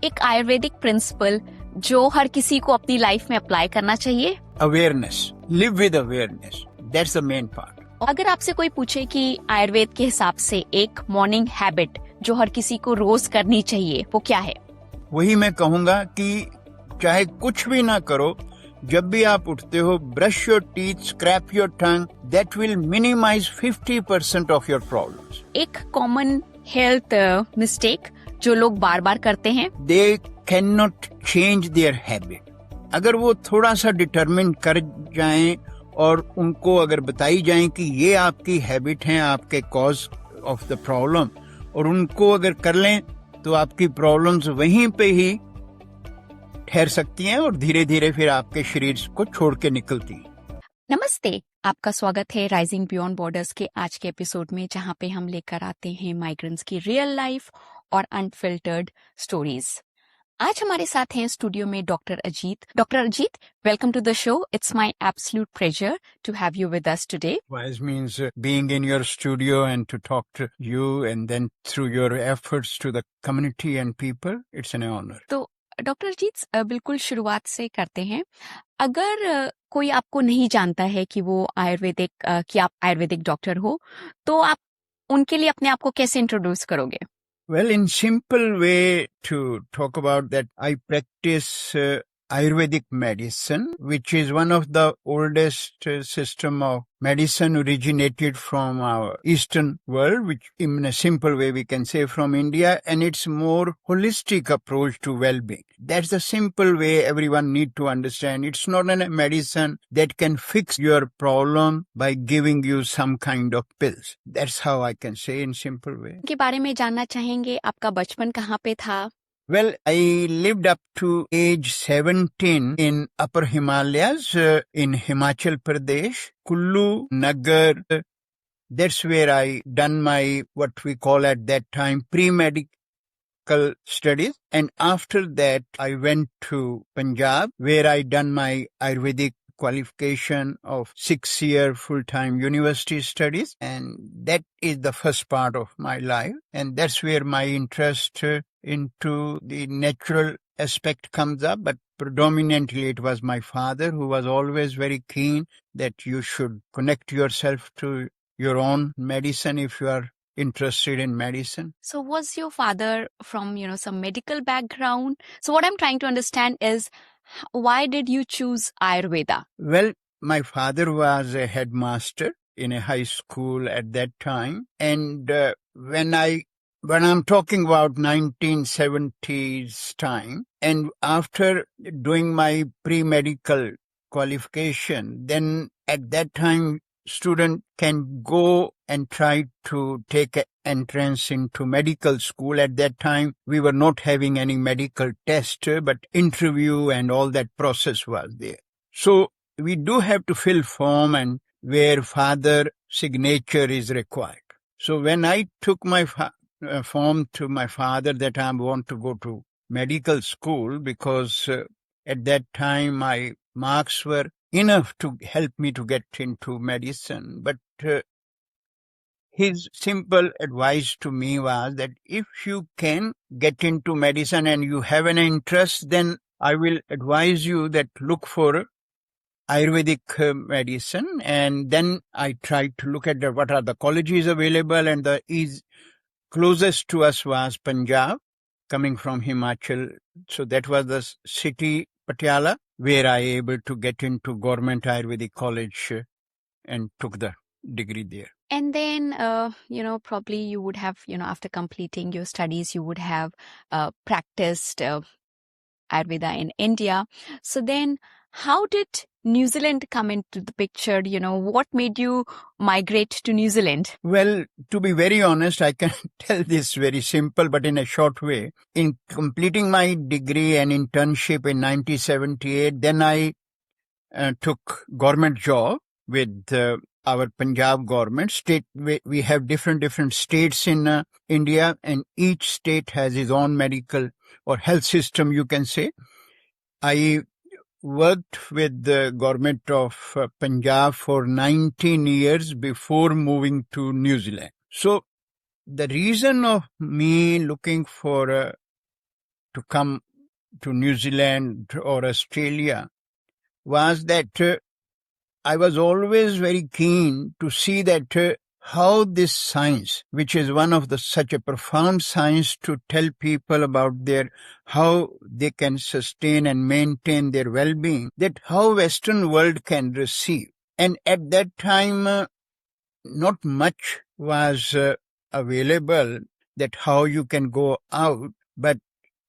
एक आयुर्वेदिक प्रिंसिपल जो हर किसी को अपनी लाइफ में अप्लाई करना चाहिए? Awareness, live with awareness, that's the main part. अगर आपसे कोई पूछे कि आयुर्वेद के हिसाब से एक मॉर्निंग हैबिट जो हर किसी को रोज करनी चाहिए, वो क्या है? वही मैं कहूँगा कि चाहे कुछ भी ना करो, जब भी आप उठते हो, brush your teeth, scrap your tongue, that will minimise 50% of your problems. एक कॉमन हेल्थ मिस्टेक जो लोग बार बार करते हैं, they can not change their habit. अगर वो थोड़ा सा डिटरमिन कर जाएं और उनको अगर बताई जाए कि ये आपकी हैबिट है, आपके कॉज ऑफ द प्रॉब्लम, और उनको अगर कर लें तो आपकी प्रॉब्लम्स वहीं पे ही ठहर सकती हैं और धीरे धीरे फिर आपके शरीर को छोड़ के निकलती हैं। नमस्ते, आपका स्वागत है राइजिंग बियॉन्ड बॉर्डर्स के आज के एपिसोड में, जहां पे हम लेकर आते हैं माइग्रेंट्स की रियल लाइफ और अनफिल्टर्ड स्टोरीज। आज हमारे साथ हैं स्टूडियो में doctor Ajit. Doctor Ajit, welcome to the show. It's my absolute pleasure to have you with us today. Wise means being in your studio and to talk to you, and then through your efforts to the community and people, it's an honor. तो doctor Ajit, बिल्कुल शुरुआत से करते हैं। अगर कोई आपको नहीं जानता है कि वो कि आप आयुर्वेदिक डॉक्टर हो, तो आप उनके लिए अपने आप को कैसे इंट्रोड्यूस करोगे? Well, in simple way to talk about that, I practice Ayurvedic medicine, which is one of the oldest system of medicine originated from our Eastern world, which in a simple way we can say from India, and it's more holistic approach to well-being. That's the simple way everyone need to understand. It's not a medicine that can fix your problem by giving you some kind of pills. That's how I can say in simple way. के बारे में जानना चाहेंगे, आपका बचपन कहाँ पे था? Well, I lived up to age 17 in Upper Himalayas in Himachal Pradesh, Kullu, Nagar. That's where I done my, what we call at that time, pre-medical studies. And after that, I went to Punjab, where I done my Ayurvedic qualification of 6-year full-time university studies. And that is the first part of my life. And that's where my interest into the natural aspect comes up, but predominantly it was my father who was always very keen that you should connect yourself to your own medicine if you are interested in medicine. So was your father from, some medical background? So what I'm trying to understand is, why did you choose Ayurveda? Well, my father was a headmaster in a high school at that time, and when I'm talking about 1970s time, and after doing my pre-medical qualification, then at that time, student can go and try to take an entrance into medical school. At that time, we were not having any medical test, but interview and all that process was there. So we do have to fill form and where father signature is required. So when I took my form to my father that I want to go to medical school, because at that time my marks were enough to help me to get into medicine. But his simple advice to me was that if you can get into medicine and you have an interest, then I will advise you that look for Ayurvedic medicine. And then I tried to look at what are the colleges available, and the closest to us was Punjab, coming from Himachal. So that was the city, Patiala, where I able to get into Government Ayurvedic College and took the degree there. And then, probably you would have, after completing your studies, you would have practiced Ayurveda in India. So then, how did New Zealand come into the picture? What made you migrate to New Zealand? Well, to be very honest, I can tell this very simple, but in a short way. In completing my degree and internship in 1978, then I took government job with our Punjab government. We have different states in India, and each state has its own medical or health system, you can say. I worked with the government of Punjab for 19 years before moving to New Zealand. So the reason of me looking for to come to New Zealand or Australia was that I was always very keen to see that how this science, which is one of the such a profound science to tell people about their how they can sustain and maintain their well-being, that how Western world can receive. And at that time, not much was available that how you can go out, but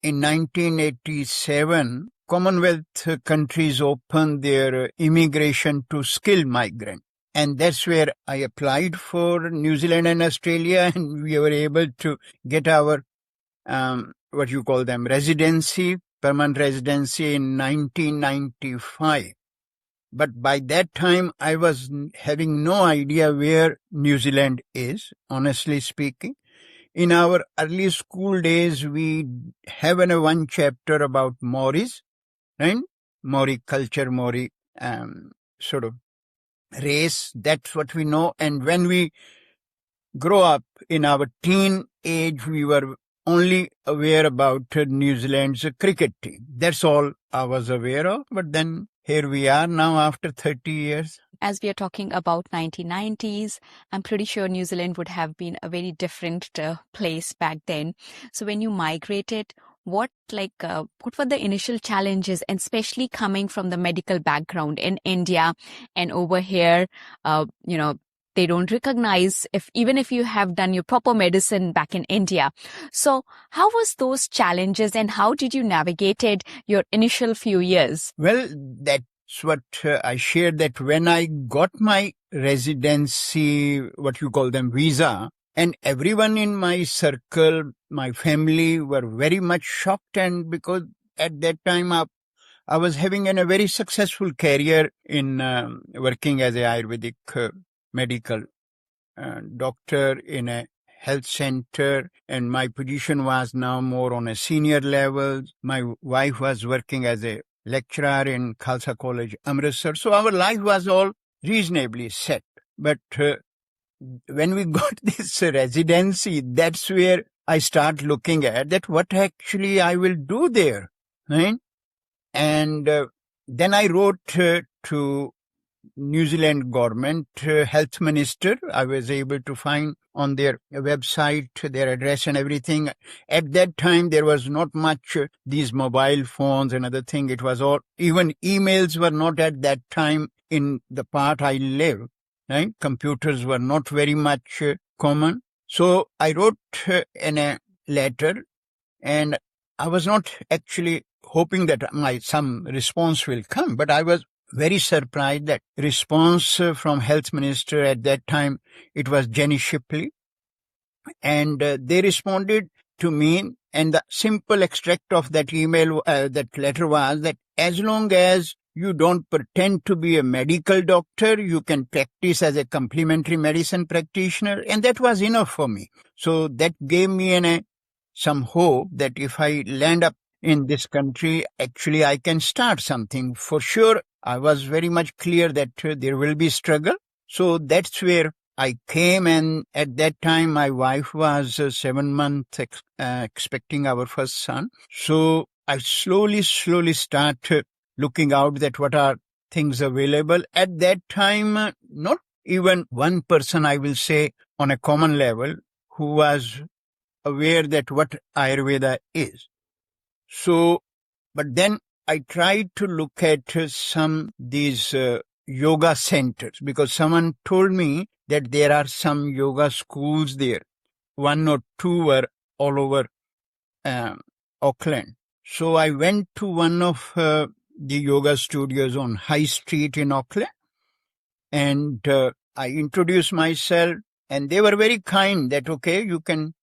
in 1987, Commonwealth countries opened their immigration to skilled migrant. And that's where I applied for New Zealand and Australia, and we were able to get our, what you call them, permanent residency in 1995. But by that time, I was having no idea where New Zealand is, honestly speaking. In our early school days, we have one chapter about Maoris, right? Maori culture, Maori sort of race. That's what we know. And when we grow up in our teen age, we were only aware about New Zealand's cricket team. That's all I was aware of. But then here we are now after 30 years. As we are talking about 1990s, I'm pretty sure New Zealand would have been a very different place back then. So when you migrated, what were the initial challenges, and especially coming from the medical background in India and over here, they don't recognize even if you have done your proper medicine back in India. So how was those challenges, and how did you navigated your initial few years? Well, that's what I shared, that when I got my residency, what you call them, visa, and everyone in my circle, my family were very much shocked, and because at that time I was having a very successful career in working as a Ayurvedic medical doctor in a health center, and my position was now more on a senior level. My wife was working as a lecturer in Khalsa College, Amritsar. So our life was all reasonably set. But when we got this residency, that's where I start looking at that what actually I will do there, right? And then I wrote to New Zealand government health minister. I was able to find on their website their address and everything. At that time, there was not much these mobile phones and other thing. It was all, even emails were not at that time in the part I live, right? Computers were not very much common. So I wrote in a letter, and I was not actually hoping that some response will come, but I was very surprised that response from health minister at that time, it was Jenny Shipley, and they responded to me, and the simple extract of that email, that letter was that as long as you don't pretend to be a medical doctor, you can practice as a complementary medicine practitioner, and that was enough for me. So that gave me some hope that if I land up in this country, actually I can start something. For sure, I was very much clear that there will be struggle. So that's where I came, and at that time my wife was 7 months expecting our first son. So I slowly start looking out that what are things available. At that time, not even one person, I will say, on a common level who was aware that what Ayurveda is. So, but then I tried to look at these yoga centers, because someone told me that there are some yoga schools there. 1 or 2 were all over Auckland. So I went to one of the yoga studios on High Street in Auckland, and I introduced myself, and they were very kind that, okay, you can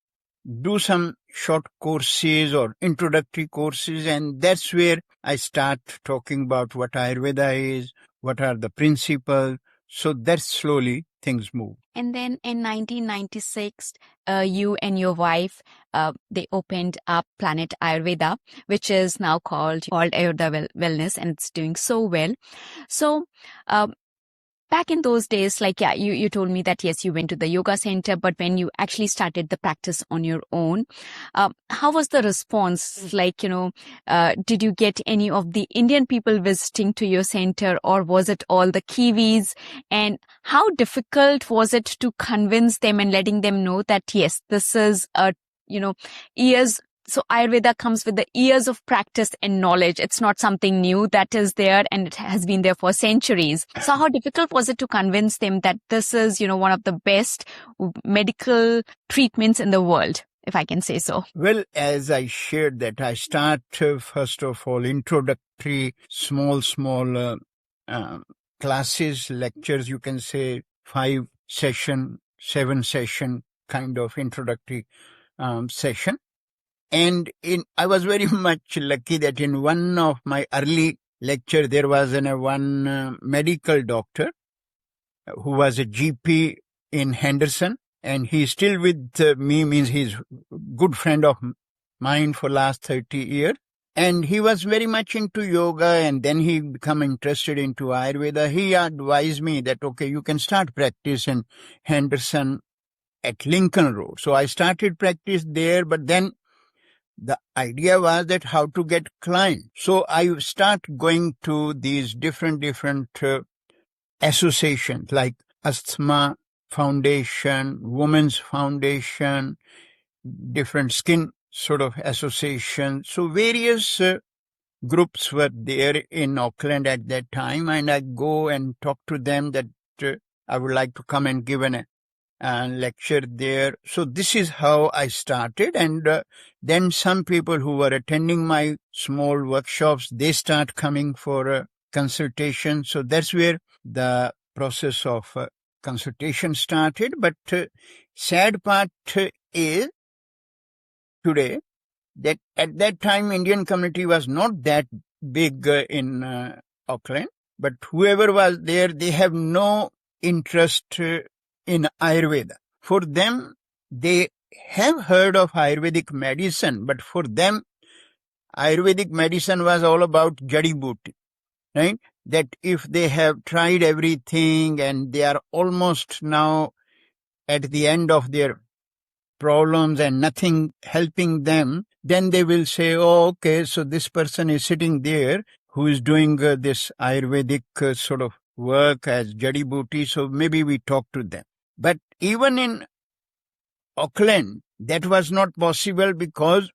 do some short courses or introductory courses, and that's where I start talking about what Ayurveda is, what are the principles. So that's slowly things move. And then in 1996, you and your wife, they opened up Planet Ayurveda, which is now called Ayurveda Wellness, and it's doing so well. So back in those days, like, yeah, you told me that, yes, you went to the yoga center, but when you actually started the practice on your own, how was the response? Like, did you get any of the Indian people visiting to your center, or was it all the Kiwis? And how difficult was it to convince them and letting them know that, yes, this is years. So Ayurveda comes with the years of practice and knowledge. It's not something new that is there, and it has been there for centuries. So how difficult was it to convince them that this is, one of the best medical treatments in the world, if I can say so? Well, as I shared that, I start first of all introductory small classes, lectures, you can say 5 session, 7 session kind of introductory session. And I was very much lucky that in one of my early lecture, there was one medical doctor who was a GP in Henderson, and he's still with me, means he's a good friend of mine for last 30 years. And he was very much into yoga, and then he become interested into Ayurveda. He advised me that, okay, you can start practice in Henderson at Lincoln Road. So I started practice there, but then the idea was that how to get clients. So I start going to these different associations like Asthma Foundation, Women's Foundation, different skin sort of associations. So various groups were there in Auckland at that time, and I go and talk to them that I would like to come and give a lecture there. So this is how I started, and then some people who were attending my small workshops, they start coming for a consultation. So that's where the process of consultation started. But sad part is today that at that time Indian community was not that big in Auckland, but whoever was there, they have no interest in Ayurveda. For them, they have heard of Ayurvedic medicine, but for them, Ayurvedic medicine was all about jadi booty, right? That if they have tried everything and they are almost now at the end of their problems and nothing helping them, then they will say, oh, okay, so this person is sitting there who is doing this Ayurvedic sort of work as jadi booty, so maybe we talk to them. But even in Auckland, that was not possible because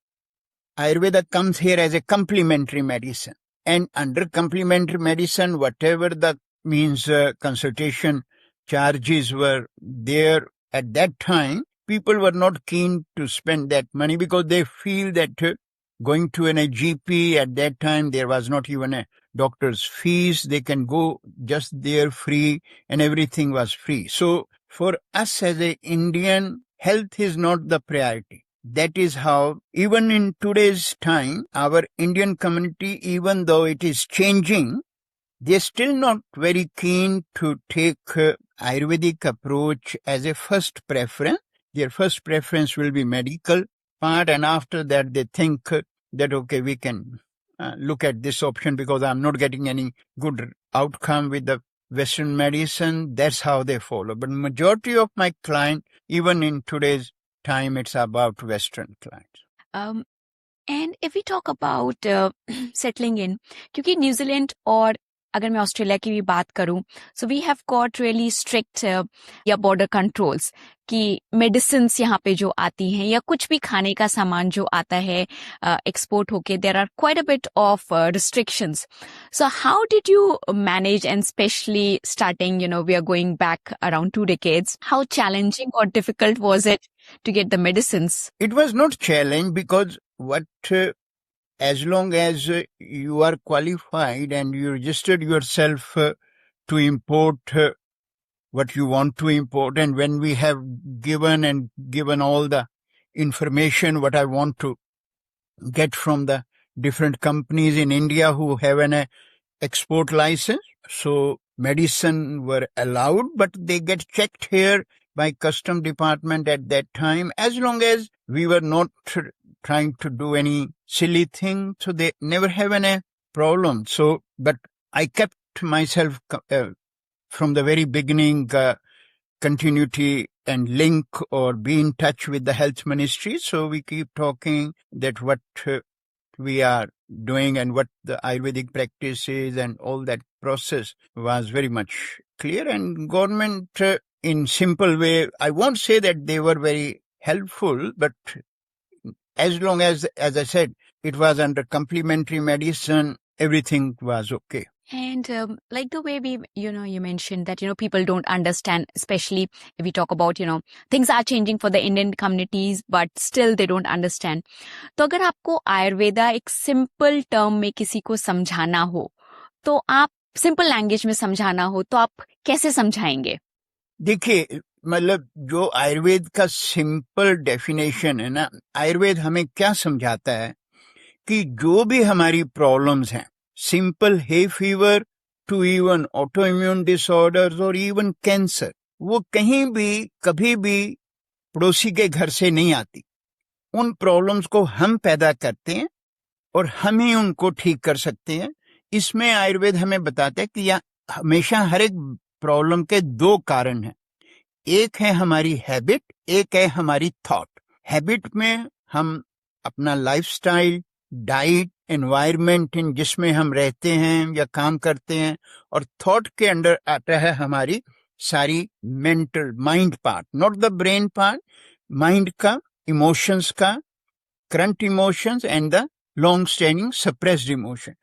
Ayurveda comes here as a complementary medicine. And under complementary medicine, whatever the means consultation charges were there at that time, people were not keen to spend that money because they feel that going to a GP at that time, there was not even a doctor's fees. They can go just there free and everything was free. So for us as an Indian, health is not the priority. That is how, even in today's time, our Indian community, even though it is changing, they're still not very keen to take Ayurvedic approach as a first preference. Their first preference will be medical part, and after that they think that, okay, we can look at this option because I'm not getting any good outcome with the Western medicine. That's how they follow. But majority of my clients, even in today's time, it's about Western clients. And if we talk about settling in, क्योंकि New Zealand और अगर मैं Australia की भी बात करूं, so we have got really strict या border controls कि medicines यहाँ पे जो आती हैं या कुछ भी खाने का सामान जो आता है export होके, there are quite a bit of restrictions. So how did you manage, and especially starting, we are going back around 2 decades, how challenging or difficult was it to get the medicines? It was not challenge because as long as you are qualified and you registered yourself to import what you want to import, and when we have given all the information what I want to get from the different companies in India who have an export license, so medicine were allowed, but they get checked here by custom department at that time, as long as we were not trying to do any silly thing, so they never have any problem. So, but I kept myself from the very beginning, continuity and link or be in touch with the health ministry. So we keep talking that what we are doing and what the Ayurvedic practice is, and all that process was very much clear. And government, in simple way, I won't say that they were very helpful, but as long as I said, it was under complementary medicine, everything was okay. And like the way you mentioned that, people don't understand, especially if we talk about, things are changing for the Indian communities, but still they don't understand. तो अगर आपको आयुर्वेदा एक simple term में किसी को समझाना हो, तो आप सिंपल लैंग्वेज में समझाना हो, तो आप कैसे समझाएंगे? देखिए, मतलब जो आयुर्वेद का सिंपल डेफिनेशन है ना, आयुर्वेद हमें क्या समझाता है कि जो भी हमारी प्रॉब्लम्स हैं, simple hay fever to even auto immune disorders और इवन कैंसर, वो कहीं भी कभी भी पड़ोसी के घर से नहीं आती. उन प्रॉब्लम्स को हम पैदा करते हैं और हम ही उनको ठीक कर सकते हैं. इसमें आयुर्वेद हमें बताता है कि हमेशा हर एक प्रॉब्लम के दो कारण हैं. एक है हमारी हैबिट, एक है हमारी थॉट. हैबिट में हम अपना लाइफस्टाइल, डाइट, एनवायरनमेंट इन जिसमें हम रहते हैं या काम करते हैं, और थॉट के अंडर आता है हमारी सारी mental mind part, not the brain part, mind का, इमोशंस का, current emotions and the long standing suppressed emotion.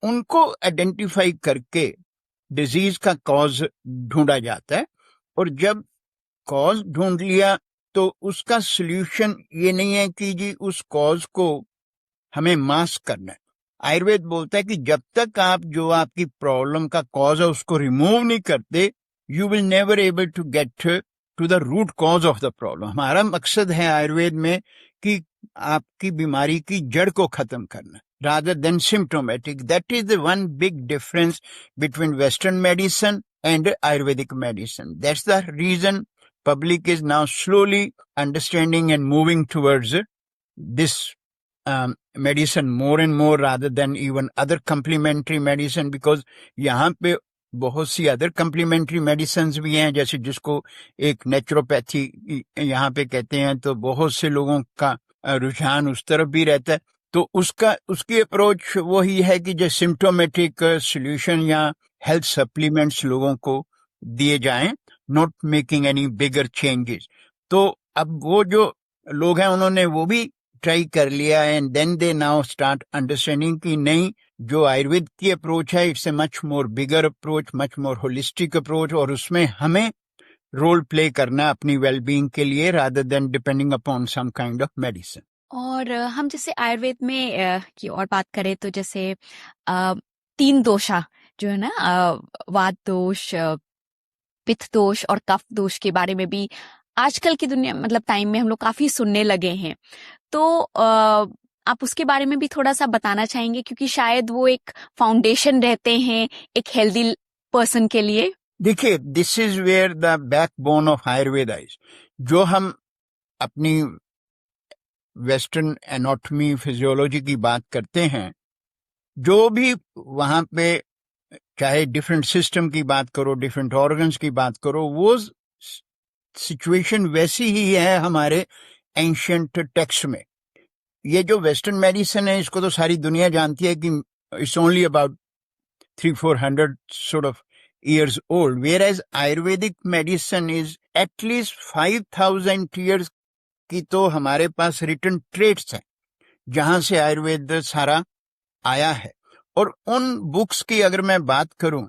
उनको आइडेंटिफाई करके डिजीज का कॉज ढूंढा जाता है. और जब कॉज ढूंढ लिया तो उसका सॉल्यूशन ये नहीं है कि जी उस कॉज को हमें मास्क करना है. आयुर्वेद बोलता है कि जब तक आप जो आपकी प्रॉब्लम का कॉज है उसको रिमूव नहीं करते, you will never able to get to the root cause of the problem. हमारा मकसद है आयुर्वेद में कि आपकी बीमारी की जड़ को खत्म करना, rather than symptomatic. That is the one big difference between Western medicine and Ayurvedic medicine. That's the reason public is now slowly understanding and moving towards this medicine more and more, rather than even other complementary medicine, because यहाँ पे बहुत सी other complementary medicine भी हैं, जैसे जिसको एक naturopathy यहाँ पे कहते हैं. तो बहुत से लोगों का रुझान उस तरफ भी रहता है. तो उसकी अप्रोच वही है कि जो सिम्टोमेटिक सॉल्यूशन या हेल्थ सप्लीमेंट्स लोगों को दिए जाएं, not making any bigger changes. तो अब वो जो लोग हैं उन्होंने वो भी ट्राई कर लिया, and then they now start understanding कि नहीं, जो आयुर्वेद की अप्रोच है it's a much more bigger approach, much more holistic approach, और उसमें हमें रोल प्ले करना अपनी वेलबींग के लिए, rather than depending upon some kind of medicine. और हम जैसे आयुर्वेद में की और बात करें तो जैसे 3 दोषा जो है ना, वात दोष, पित्त दोष और कफ दोष के बारे में भी आजकल की दुनिया मतलब टाइम में हम लोग काफी सुनने लगे हैं. तो आप उसके बारे में भी थोड़ा सा बताना चाहेंगे, क्योंकि शायद वो एक फाउंडेशन रहते हैं एक हेल्दी पर्सन के लिए. देखिए, this is where the backbone of Ayurveda is. जो हम अपनी वेस्टर्न एनाटॉमी फिजियोलॉजी की बात करते हैं, जो भी वहां पे चाहे डिफरेंट सिस्टम की बात करो, डिफरेंट ऑर्गन्स की बात करो, वो सिचुएशन वैसी ही है हमारे एंशिएंट टेक्स्ट में. ये जो वेस्टर्न मेडिसिन है इसको तो सारी दुनिया जानती है कि it's only about 300-400 sort of years old, whereas Ayurvedic medicine is at least 5,000 years की तो हमारे पास रिटन ट्रेड्स हैं जहां से आयुर्वेद सारा आया है. और उन बुक्स की अगर मैं बात करूं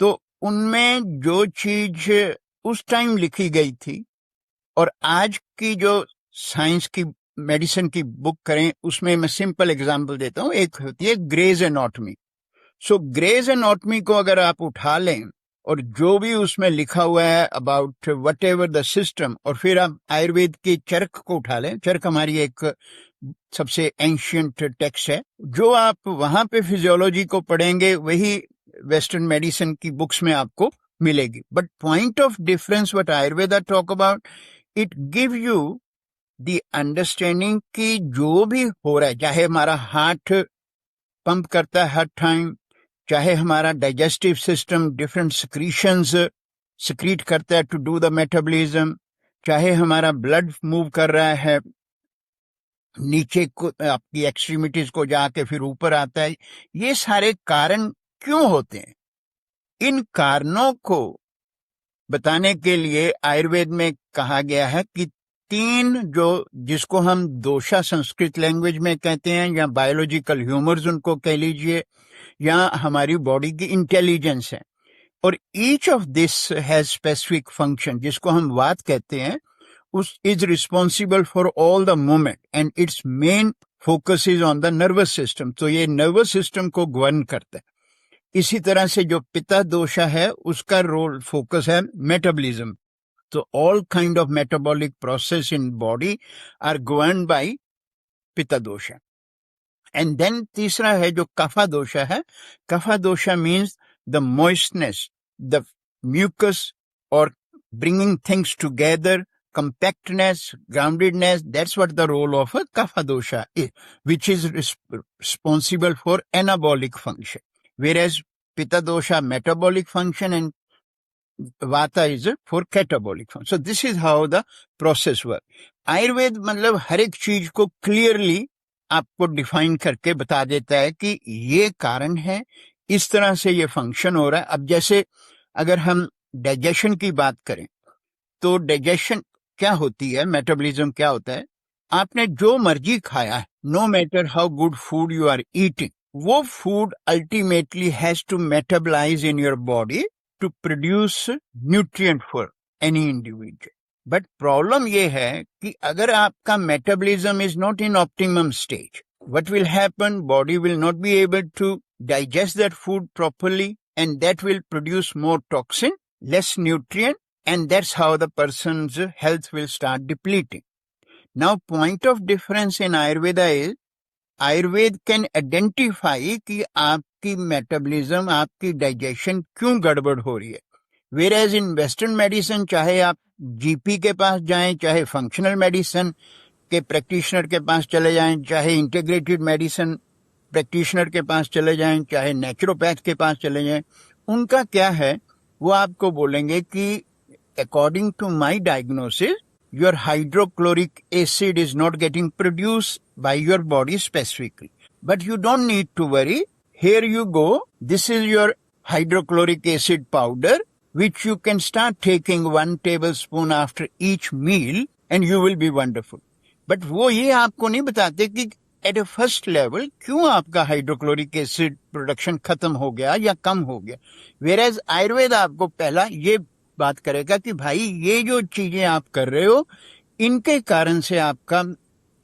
तो उनमें जो चीज उस टाइम लिखी गई थी और आज की जो साइंस की मेडिसिन की बुक करें, उसमें मैं सिंपल एग्जांपल देता हूं. एक होती है ग्रेज एनाटॉमी. सो ग्रेज एनाटॉमी को अगर आप उठा लें और जो भी उसमें लिखा हुआ है about what ever the system, और फिर आप आयुर्वेद के चरक को उठा लें, चरक हमारी एक सबसे एंशिएंट टेक्स्ट है, जो आप वहां पे फिजियोलॉजी को पढ़ेंगे वही वेस्टर्न मेडिसिन की बुक्स में आपको मिलेगी. But point of difference what Ayurveda talk about, it give you the understanding कि जो भी हो रहा है, चाहे हमारा हार्ट पंप करता है हर टाइम, चाहे हमारा digestive system different secretions secrete करता है टू डू द मेटाबॉलिज्म, चाहे हमारा ब्लड मूव कर रहा है नीचे को आपकी एक्सट्रीमिटीज को जाके फिर ऊपर आता है, ये सारे कारण क्यों होते हैं? इन कारणों को बताने के लिए आयुर्वेद में कहा गया है कि 3 जो जिसको हम दोषा संस्कृत लैंग्वेज में कहते हैं, या बायोलॉजिकल ह्यूमर्स उनको कह लीजिए, या हमारी बॉडी की इंटेलिजेंस है, और each of this has specific function, जिसको हम वात कहते हैं, उस is responsible for all the movement and it's main focus is on the nervous system. तो ये नर्वस सिस्टम को गवर्न करता है। इसी तरह से जो पित्त दोषा है उसका रोल फोकस है मेटाबॉलिज्म। तो all kind of metabolic process in body are govern by pitta dosha. And then तीसरा है जो कफा दोषा है। कफा दोषा means the moistness, the mucus, और bringing things together, compactness, groundedness. That's what the role of a kapha dosha is, which is responsible for anabolic function, whereas pitta dosha metabolic function and vata is for catabolic function. So this is how the process works. Ayurveda मतलब हर एक चीज को clearly आपको define करके बता देता है कि ये कारण है, इस तरह से ये फंक्शन हो रहा है। अब जैसे अगर हम डाइजेशन की बात करें तो डाइजेशन क्या होती है, मेटाबॉलिज्म क्या होता है, आपने जो मर्जी खाया है, no matter how good food you are eating, वो food ultimately has to metabolize in your body to produce nutrient for any individual. But problem ये है कि अगर आपका metabolism is not in optimum stage, what will happen, body will not be able to digest that food properly, and that will produce more toxin, less nutrient, and that's how the person's health will start depleting. Now, point of difference in Ayurveda is, Ayurveda can identify कि आपकी metabolism, आपकी digestion क्यों गड़बड़ हो रही है। Whereas in Western medicine, चाहे आप GP के पास जाएं, चाहे functional medicine के practitioner के पास चले जाएं, चाहे integrated medicine practitioner के पास चले जाएं, चाहे naturopath के पास चले जाएं, उनका क्या है, वो आपको बोलेंगे कि according to my diagnosis your hydrochloric acid is not getting produce by your body specifically, but you don't need to worry, here you go, this is your hydrochloric acid powder which you can start taking 1 tablespoon after each meal and you will be wonderful. But वो ये आपको नहीं बताते कि eight ए first level क्यों आपका hydrochloric acid production खत्म हो गया या कम हो गया। वेयरएज आयुर्वेद आपको पहला ये बात करेगा कि भाई ये जो चीजें आप कर रहे हो, इनके कारण से आपका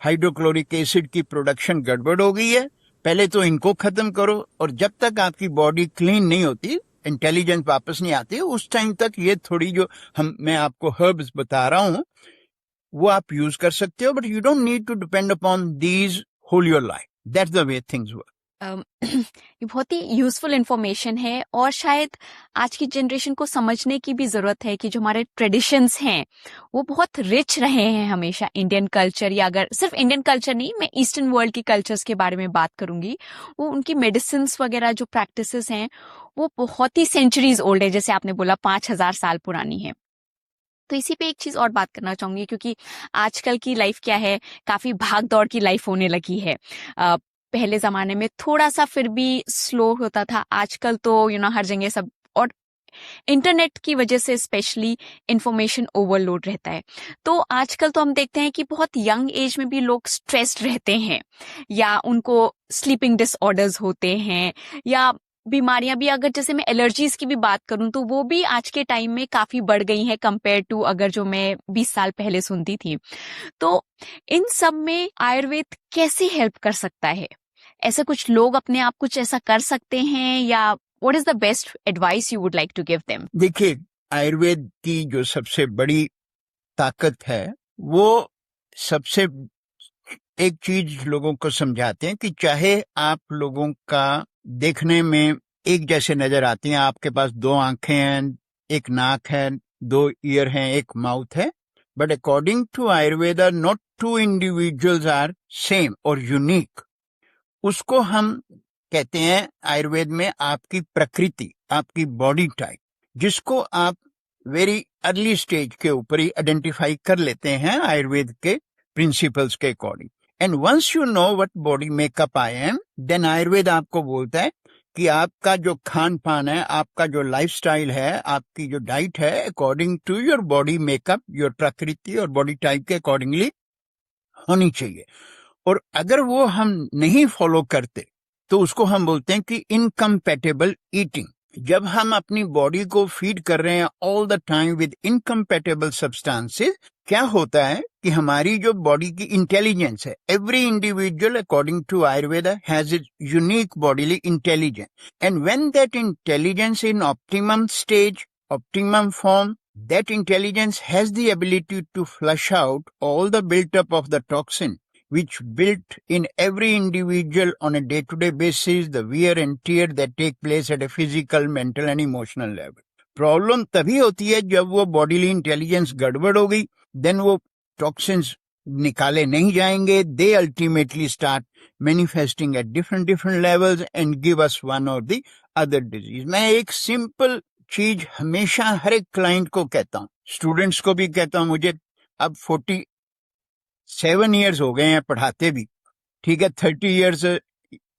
हाइड्रोक्लोरिक एसिड की प्रोडक्शन गड़बड़ हो गई है, पहले तो इनको खत्म करो, और जब तक आपकी बॉडी क्लीन नहीं होती, इंटेलिजेंस वापस नहीं आती, उस टाइम तक ये थोड़ी जो मैं आपको हर्ब्स बता रहा हूं वो आप यूज कर सकते हो, but you don't need to depend upon these whole your life. That's the way things work. ये बहुत ही यूजफुल इंफॉर्मेशन है, और शायद आज की जनरेशन को समझने की भी जरूरत है कि जो हमारे ट्रेडिशंस हैं वो बहुत रिच रहे हैं हमेशा। इंडियन कल्चर, या अगर सिर्फ इंडियन कल्चर नहीं, मैं ईस्टर्न वर्ल्ड की कल्चर्स के बारे में बात करूंगी, वो उनकी मेडिसिन वगैरह जो प्रैक्टिसेस हैं वो बहुत ही सेंचुरीज ओल्ड है, जैसे आपने बोला 5000 साल पुरानी है। तो इसी पे एक चीज और बात करना चाहूंगी, क्योंकि आजकल की लाइफ क्या है, काफी भाग दौड़ की लाइफ होने लगी है। पहले जमाने में थोड़ा सा फिर भी स्लो होता था, आजकल तो हर जगह सब, और इंटरनेट की वजह से स्पेशली इंफॉर्मेशन ओवरलोड रहता है। तो आजकल तो हम देखते हैं कि बहुत यंग एज में भी लोग स्ट्रेस्ड रहते हैं, या उनको स्लीपिंग डिसऑर्डर्स होते हैं, या बीमारियां भी, अगर जैसे मैं एलर्जीज की भी बात करूं तो वो भी आज के टाइम में काफी बढ़ गई है कंपेयर टू अगर जो मैं 20 साल पहले सुनती थी। तो इन सब में आयुर्वेद कैसे हेल्प कर सकता है? ऐसे कुछ लोग अपने आप कुछ ऐसा कर सकते हैं, या what is the best advice you would like to give them? देखिए, आयुर्वेद की जो सबसे बड़ी ताकत है वो सबसे एक चीज लोगों को समझाते हैं कि चाहे आप लोगों का देखने में एक जैसे नजर आती हैं, आपके पास 2 आंखें हैं, एक नाक है, 2 ईयर हैं, एक माउथ है, but according to Ayurveda not 2 individuals are same और यूनिक। उसको हम कहते हैं आयुर्वेद में आपकी प्रकृति, आपकी बॉडी टाइप, जिसको आप वेरी अर्ली स्टेज के ऊपर ही आइडेंटिफाई कर लेते हैं आयुर्वेद के प्रिंसिपल्स के according. And once you know what body makeup I am, then Ayurveda आपको बोलता है कि आपका जो खान पान है, आपका जो लाइफस्टाइल है, आपकी जो डाइट है, according to your body makeup, your prakriti और बॉडी टाइप के अकॉर्डिंगली होनी चाहिए। और अगर वो हम नहीं फॉलो करते तो उसको हम बोलते हैं कि इनकम्पैटिबल ईटिंग। जब हम अपनी बॉडी को फीड कर रहे हैं all the time with incompatible substances, क्या होता है कि हमारी जो बॉडी की इंटेलिजेंस है, every individual according to Ayurveda has it unique bodily intelligence, and when that intelligence in optimum stage, optimum form, that intelligence has the ability to flush out all the built-up of the toxin which built in every individual on a day-to-day basis, the wear and tear that take place at a physical, mental and emotional level. Problem तभी होती है जब वो bodily intelligence गड़बड़ हो गई, then वो toxins निकाले नहीं जाएंगे, they ultimately start manifesting at different levels and give us one और द अदर डिजीज। मैं एक सिंपल चीज हमेशा हर एक क्लाइंट को कहता हूँ, स्टूडेंट्स को भी कहता हूँ, मुझे अब 47 ईयर्स हो गए हैं पढ़ाते भी, ठीक है, 30 ईयर्स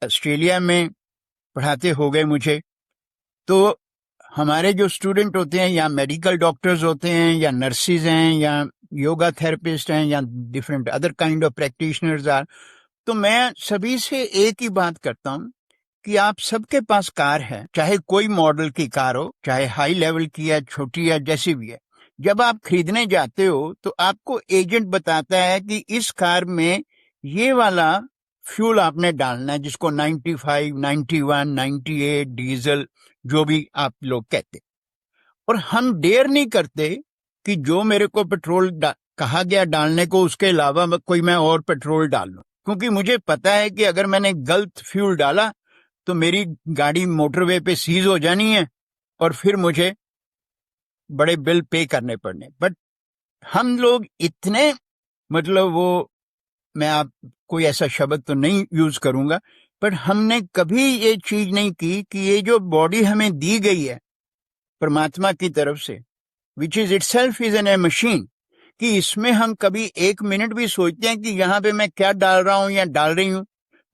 ऑस्ट्रेलिया में पढ़ाते हो गए मुझे। तो हमारे जो स्टूडेंट होते हैं, या मेडिकल डॉक्टर्स होते हैं, या नर्सिस हैं, या योगा थेरेपिस्ट हैं, या different other kind of practitioners are, तो मैं सभी से एक ही बात करता हूँ कि आप सबके पास कार है, चाहे कोई मॉडल की कार हो, चाहे हाई लेवल की है, छोटी है, जैसी भी है। जब आप खरीदने जाते हो तो आपको एजेंट बताता है कि इस कार में ये वाला फ्यूल आपने डालना है, जिसको 95, 91, 98 डीजल, जो भी आप लोग कहते। और हम डेयर नहीं करते कि जो मेरे को पेट्रोल कहा गया डालने को, उसके अलावा कोई मैं और पेट्रोल डाल लूं, क्योंकि मुझे पता है कि अगर मैंने गलत फ्यूल डाला तो मेरी गाड़ी मोटरवे पे सीज हो जानी है और फिर मुझे बड़े बिल पे करने पड़ने। बट हम लोग इतने, मतलब वो, मैं आप कोई ऐसा शब्द तो नहीं यूज करूंगा, बट हमने कभी ये चीज नहीं की कि ये जो बॉडी हमें दी गई है परमात्मा की तरफ से, which is itself is an a machine, कि इसमें हम कभी एक मिनट भी सोचते हैं कि यहाँ पे मैं क्या डाल रहा हूं या डाल रही हूं।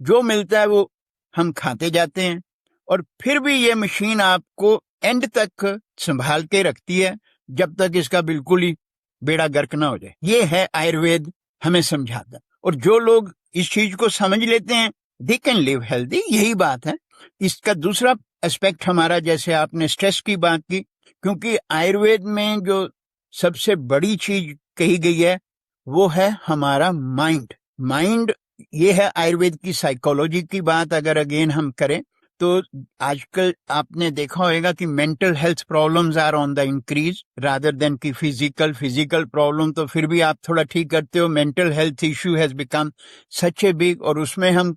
जो मिलता है वो हम खाते जाते हैं, और फिर भी ये मशीन आपको एंड तक संभाल के रखती है जब तक इसका बिल्कुल ही बेड़ा गर्क ना हो जाए। ये है आयुर्वेद हमें समझाता। और जो लोग इस चीज को समझ लेते हैं, दे कैन लिव हेल्दी, यही बात है। इसका दूसरा एस्पेक्ट हमारा, जैसे आपने स्ट्रेस की बात की, क्योंकि आयुर्वेद में जो सबसे बड़ी चीज कही गई है वो है हमारा माइंड। ये है आयुर्वेद की साइकोलॉजी की बात। अगर अगेन हम करें तो आजकल आपने देखा होगा कि mental health problems are on the increase rather than की फिजिकल प्रॉब्लम तो फिर भी आप थोड़ा ठीक करते हो। Mental health issue has become such a big, और उसमें हम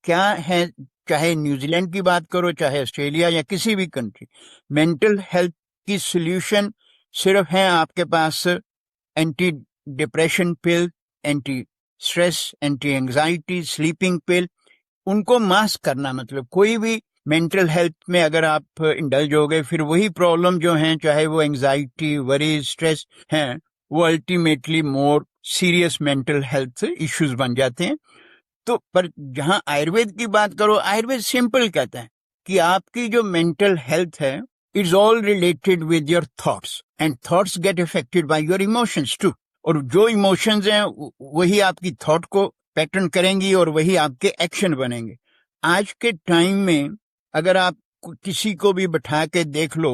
क्या है, चाहे न्यूजीलैंड की बात करो, चाहे ऑस्ट्रेलिया या किसी भी कंट्री, मेंटल हेल्थ की सोल्यूशन सिर्फ है आपके पास anti depression pill, anti stress, anti anxiety, sleeping pill, उनको मास्क करना। मतलब कोई भी मेंटल हेल्थ में अगर आप इंडल्ज हो गए, फिर वही प्रॉब्लम जो हैं, चाहे वो एंजाइटी, वरीज, स्ट्रेस हैं, वो ultimately more serious mental health issues बन जाते हैं। तो पर जहां आयुर्वेद की बात करो, आयुर्वेद सिंपल कहता है कि आपकी जो मेंटल हेल्थ है is all related with your thoughts, and thoughts get affected by your emotions too. और जो इमोशंस हैं वही आपकी थॉट को पैटर्न करेंगी और वही आपके एक्शन बनेंगे। आज के टाइम में अगर आप किसी को भी बैठा के देख लो,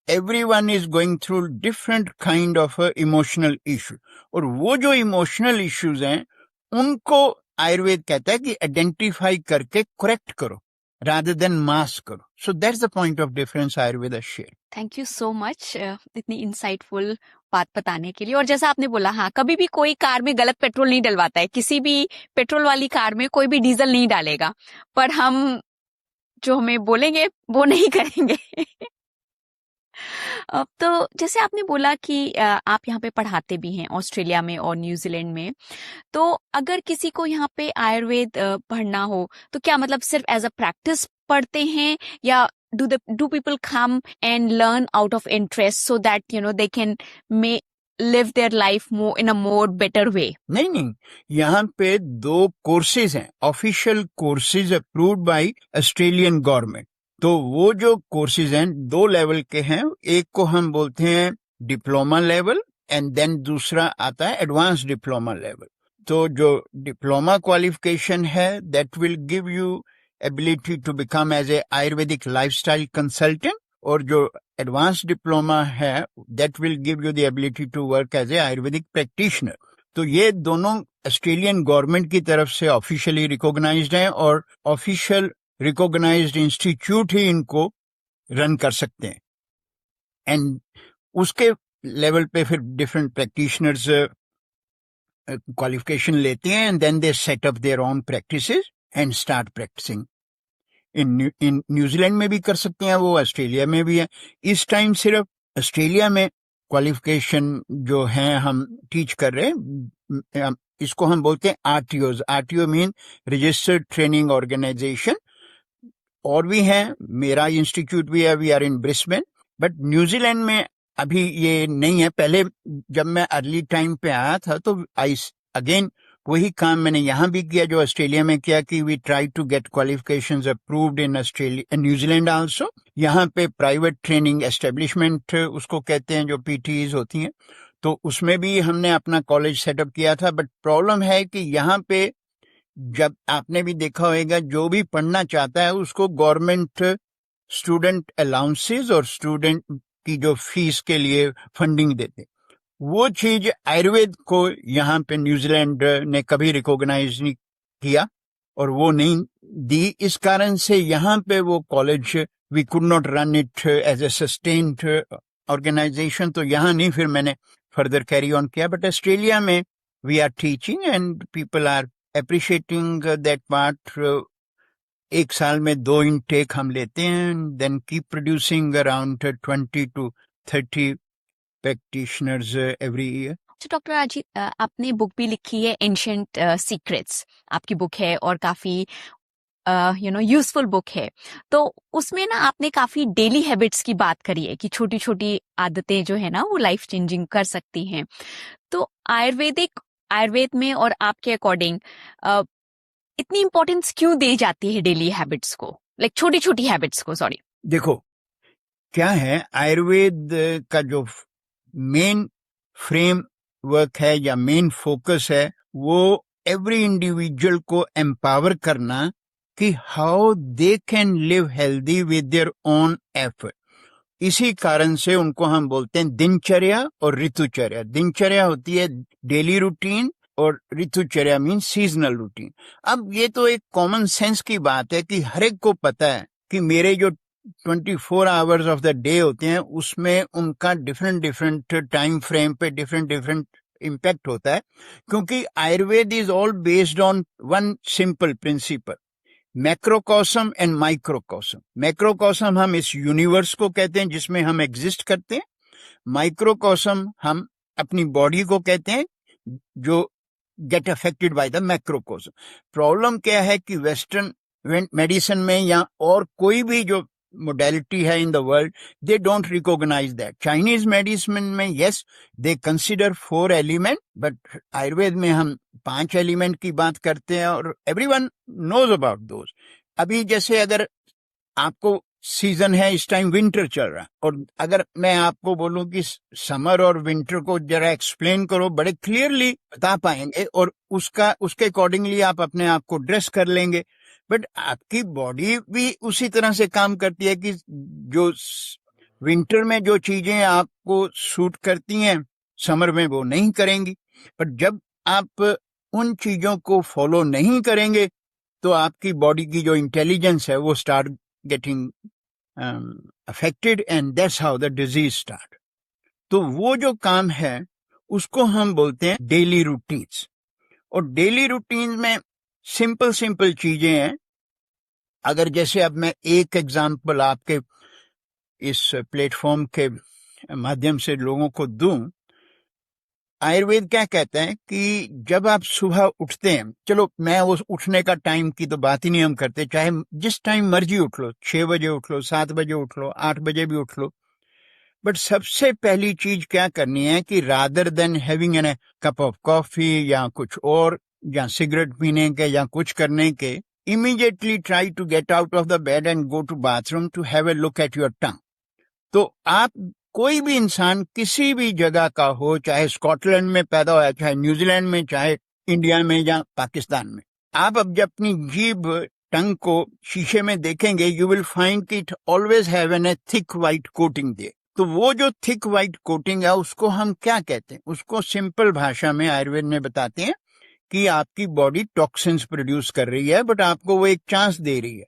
everyone is going through different kind of emotional issue, और वो जो इमोशनल इश्यूज हैं उनको आयुर्वेद कहता है कि आइडेंटिफाई करके करेक्ट करो rather than mask करो। So that's the point of difference Ayurveda share. Thank you so much इतनी इंसाइटफुल बात बताने के लिए। और जैसा आपने बोला, हाँ, कभी भी कोई कार में गलत पेट्रोल नहीं डलवाता है, किसी भी पेट्रोल वाली कार में कोई भी डीजल नहीं डालेगा, पर हम जो हमें बोलेंगे वो नहीं करेंगे। अब तो जैसे आपने बोला कि आप यहाँ पे पढ़ाते भी हैं ऑस्ट्रेलिया में और न्यूजीलैंड में, तो अगर किसी को यहाँ पे आयुर्वेद पढ़ना हो तो क्या मतलब सिर्फ एज अ प्रैक्टिस पढ़ते हैं, या do people come and learn out of interest so that they can may live their life more in a more better way? नहीं नहीं, यहाँ पे दो कोर्सेज हैं, official courses approved by Australian government. तो वो जो कोर्सेज हैं दो लेवल के हैं, एक को हम बोलते हैं डिप्लोमा लेवल एंड देन दूसरा आता है एडवांस डिप्लोमा लेवल। तो जो डिप्लोमा क्वालिफिकेशन है that will give you ability to become as a Ayurvedic lifestyle consultant, और जो एडवांस डिप्लोमा है that will give you the ability to work as a Ayurvedic practitioner. तो ये दोनों ऑस्ट्रेलियन गवर्नमेंट की तरफ से ऑफिशियली रिकॉग्नाइज्ड हैं और ऑफिशियल रिकॉग्नाइज्ड इंस्टीट्यूट ही इनको रन कर सकते हैं। एंड उसके लेवल पे फिर डिफरेंट प्रैक्टिशनर्स क्वालिफिकेशन लेते हैं and then they set up their own practices and start practising. In New Zealand में भी कर सकते हैं वो, ऑस्ट्रेलिया में भी है। इस टाइम सिर्फ ऑस्ट्रेलिया में क्वालिफिकेशन जो है हम टीच कर रहे हैं, इसको हम बोलते हैं RTO. RTO mean registered training organisation. और भी है, मेरा इंस्टीट्यूट भी है, we are in Brisbane, but New Zealand में अभी ये नहीं है। पहले जब मैं अर्ली टाइम पे आया था तो आई अगेन वही काम मैंने यहाँ भी किया जो ऑस्ट्रेलिया में किया, कि we try to get qualifications approved in Australia, New Zealand also. यहाँ पे प्राइवेट ट्रेनिंग एस्टेब्लिशमेंट उसको कहते हैं, जो पीटीईज होती हैं, तो उसमें भी हमने अपना कॉलेज सेटअप किया था। बट प्रॉब्लम है कि यहाँ पे जब आपने भी देखा होगा, जो भी पढ़ना चाहता है उसको गवर्नमेंट स्टूडेंट अलाउंसेस और स्टूडेंट की जो फीस के लिए फंडिंग देते, वो चीज आयुर्वेद को यहाँ पे न्यूजीलैंड ने कभी रिकॉग्नाइज नहीं किया और वो नहीं दी। इस कारण से यहाँ पे वो college we could not run it as a sustained organisation, तो यहाँ नहीं फिर मैंने फर्दर कैरी ऑन किया। बट ऑस्ट्रेलिया में we are teaching and people are appreciating that part. एक साल में 2 इनटेक हम लेते हैं, then keep producing around 20 to 30 practitioners every year. तो डॉक्टर अजीत, आपने बुक भी लिखी है एंशिएंट सीक्रेट्स, आपकी बुक है और काफी यूजफुल बुक है। तो उसमें ना आपने काफी डेली हैबिट्स की बात करी है कि छोटी छोटी आदतें जो है ना वो लाइफ चेंजिंग कर सकती हैं। तो आयुर्वेद में और आपके अकॉर्डिंग इतनी इंपॉर्टेंस क्यों दी जाती है डेली हैबिट्स को, लाइक छोटी छोटी हैबिट्स को? सॉरी, देखो क्या है, आयुर्वेद का जो मेन फ्रेम वर्क है या मेन फोकस है, वो एवरी इंडिविजुअल को एम्पावर करना कि how they can live healthy with their own effort. इसी कारण से उनको हम बोलते हैं दिनचर्या और ऋतुचर्या। दिनचर्या होती है डेली रूटीन और ऋतुचर्या मीन सीजनल रूटीन। अब ये तो एक कॉमन सेंस की बात है कि हर एक को पता है कि मेरे जो 24 आवर्स ऑफ द डे होते हैं उसमें उनका डिफरेंट टाइम फ्रेम पे डिफरेंट इम्पैक्ट होता है, क्योंकि Ayurveda is all based on one simple principle, macrocosm and microcosm. Macrocosm हम इस यूनिवर्स को कहते हैं जिसमें हम एग्जिस्ट करते हैं, माइक्रोकॉसम हम अपनी बॉडी को कहते हैं जो get affected by the macrocosm. Problem क्या है कि वेस्टर्न मेडिसिन में या और कोई भी जो मोडेलिटी है in the world, they don't recognize that. Chinese medicine में yes they consider 4 element, but Ayurveda में हम 5 एलिमेंट की बात करते हैं और एवरीवन नोज अबाउट दोज। अभी जैसे अगर आपको सीजन है, इस टाइम विंटर चल रहा है, और अगर मैं आपको बोलूं कि समर और विंटर को जरा एक्सप्लेन करो, बड़े क्लियरली बता पाएंगे और उसके अकॉर्डिंगली आप अपने आप को ड्रेस कर लेंगे। बट आपकी बॉडी भी उसी तरह से काम करती है कि जो विंटर में जो चीजें आपको सूट करती हैं समर में वो नहीं करेंगी। पर जब आप उन चीजों को फॉलो नहीं करेंगे तो आपकी बॉडी की जो इंटेलिजेंस है वो start getting affected and that's how the disease start. तो वो जो काम है उसको हम बोलते हैं डेली रूटीन्स। और डेली रूटीन में सिंपल चीजें हैं। अगर जैसे अब मैं एक एग्जांपल आपके इस प्लेटफॉर्म के माध्यम से लोगों को दूं, आयुर्वेद क्या कहता है कि जब आप सुबह उठते हैं, चलो मैं उस उठने का टाइम की तो बात ही नहीं हम करते, चाहे जिस टाइम मर्जी उठ लो, 6 बजे उठ लो, 7 बजे उठ लो, 8 बजे भी उठ लो, बट सबसे पहली चीज क्या करनी है कि rather than having an cup of coffee या कुछ और, या सिगरेट पीने के या कुछ करने के, immediately try to get out of the bed and go to bathroom to have a look at your tongue. तो आप कोई भी इंसान किसी भी जगह का हो, चाहे स्कॉटलैंड में पैदा हुआ, चाहे न्यूजीलैंड में, चाहे इंडिया में या पाकिस्तान में, आप अब जब अपनी जीभ टंग को शीशे में देखेंगे, यू विल फाइंड कि it always have an a thick white coating there. तो वो जो थिक व्हाइट कोटिंग है उसको हम क्या कहते हैं? उसको सिंपल भाषा में आयुर्वेद में बताते हैं कि आपकी बॉडी टॉक्सिन्स प्रोड्यूस कर रही है, बट आपको वो एक चांस दे रही है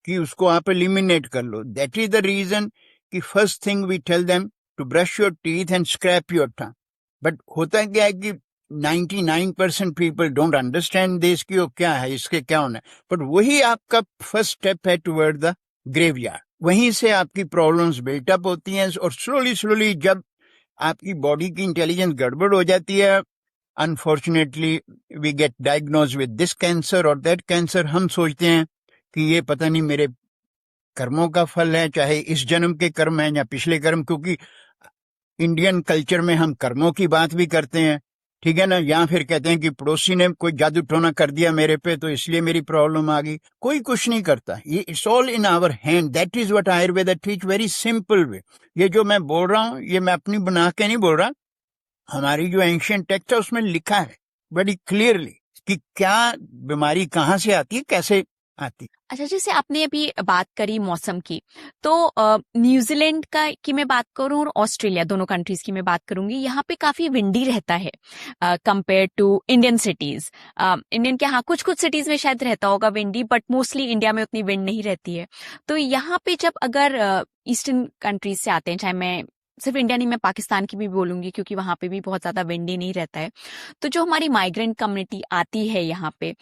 कि उसको आप एलिमिनेट कर लो। दैट इज द रीजन कि first thing we tell them to brush your teeth and scrap your tongue. But होता क्या है कि 99% पीपल डोंट अंडरस्टैंड दिस कि वो क्या है, इसके क्या होना है, बट वही आपका फर्स्ट स्टेप है टुवर्ड द ग्रेवयार्ड। वहीं से आपकी प्रॉब्लम्स बिल्टअप होती हैं, और स्लोली जब आपकी बॉडी की इंटेलिजेंस गड़बड़ हो जाती है, unfortunately we get diagnose with this cancer और दैट कैंसर। हम सोचते हैं कि ये पता नहीं मेरे कर्मों का फल है, चाहे इस जन्म के कर्म है या पिछले कर्म, क्योंकि इंडियन कल्चर में हम कर्मों की बात भी करते हैं, ठीक है ना, या फिर कहते हैं कि पड़ोसी ने कोई जादू टोना कर दिया मेरे पे तो इसलिए मेरी प्रॉब्लम आ गई। कोई कुछ नहीं करता, ये it's all in our hand. That is what Ayurveda teach, very simple way. ये जो मैं बोल रहा हूँ ये मैं अपनी बना के नहीं बोल रहा, हमारी जो एंशिएंट टेक्स्ट है उसमें लिखा है बड़ी क्लियरली कि क्या बीमारी कहाँ से आती है, कैसे आती। अच्छा, जैसे आपने अभी बात करी मौसम की, तो न्यूजीलैंड का की मैं बात करूं और ऑस्ट्रेलिया, दोनों कंट्रीज की मैं बात करूंगी, यहाँ पे काफी विंडी रहता है compare to Indian cities. Indian के हाँ कुछ कुछ सिटीज में शायद रहता होगा विंडी, बट मोस्टली इंडिया में उतनी विंड नहीं रहती है। तो यहाँ पे जब अगर ईस्टर्न कंट्रीज से आते हैं, चाहे मैं सिर्फ इंडिया नहीं, मैं पाकिस्तान की भी बोलूंगी क्योंकि वहां पे भी बहुत ज्यादा विंडी नहीं रहता है, तो जो हमारी माइग्रेंट कम्युनिटी आती है यहाँ पे,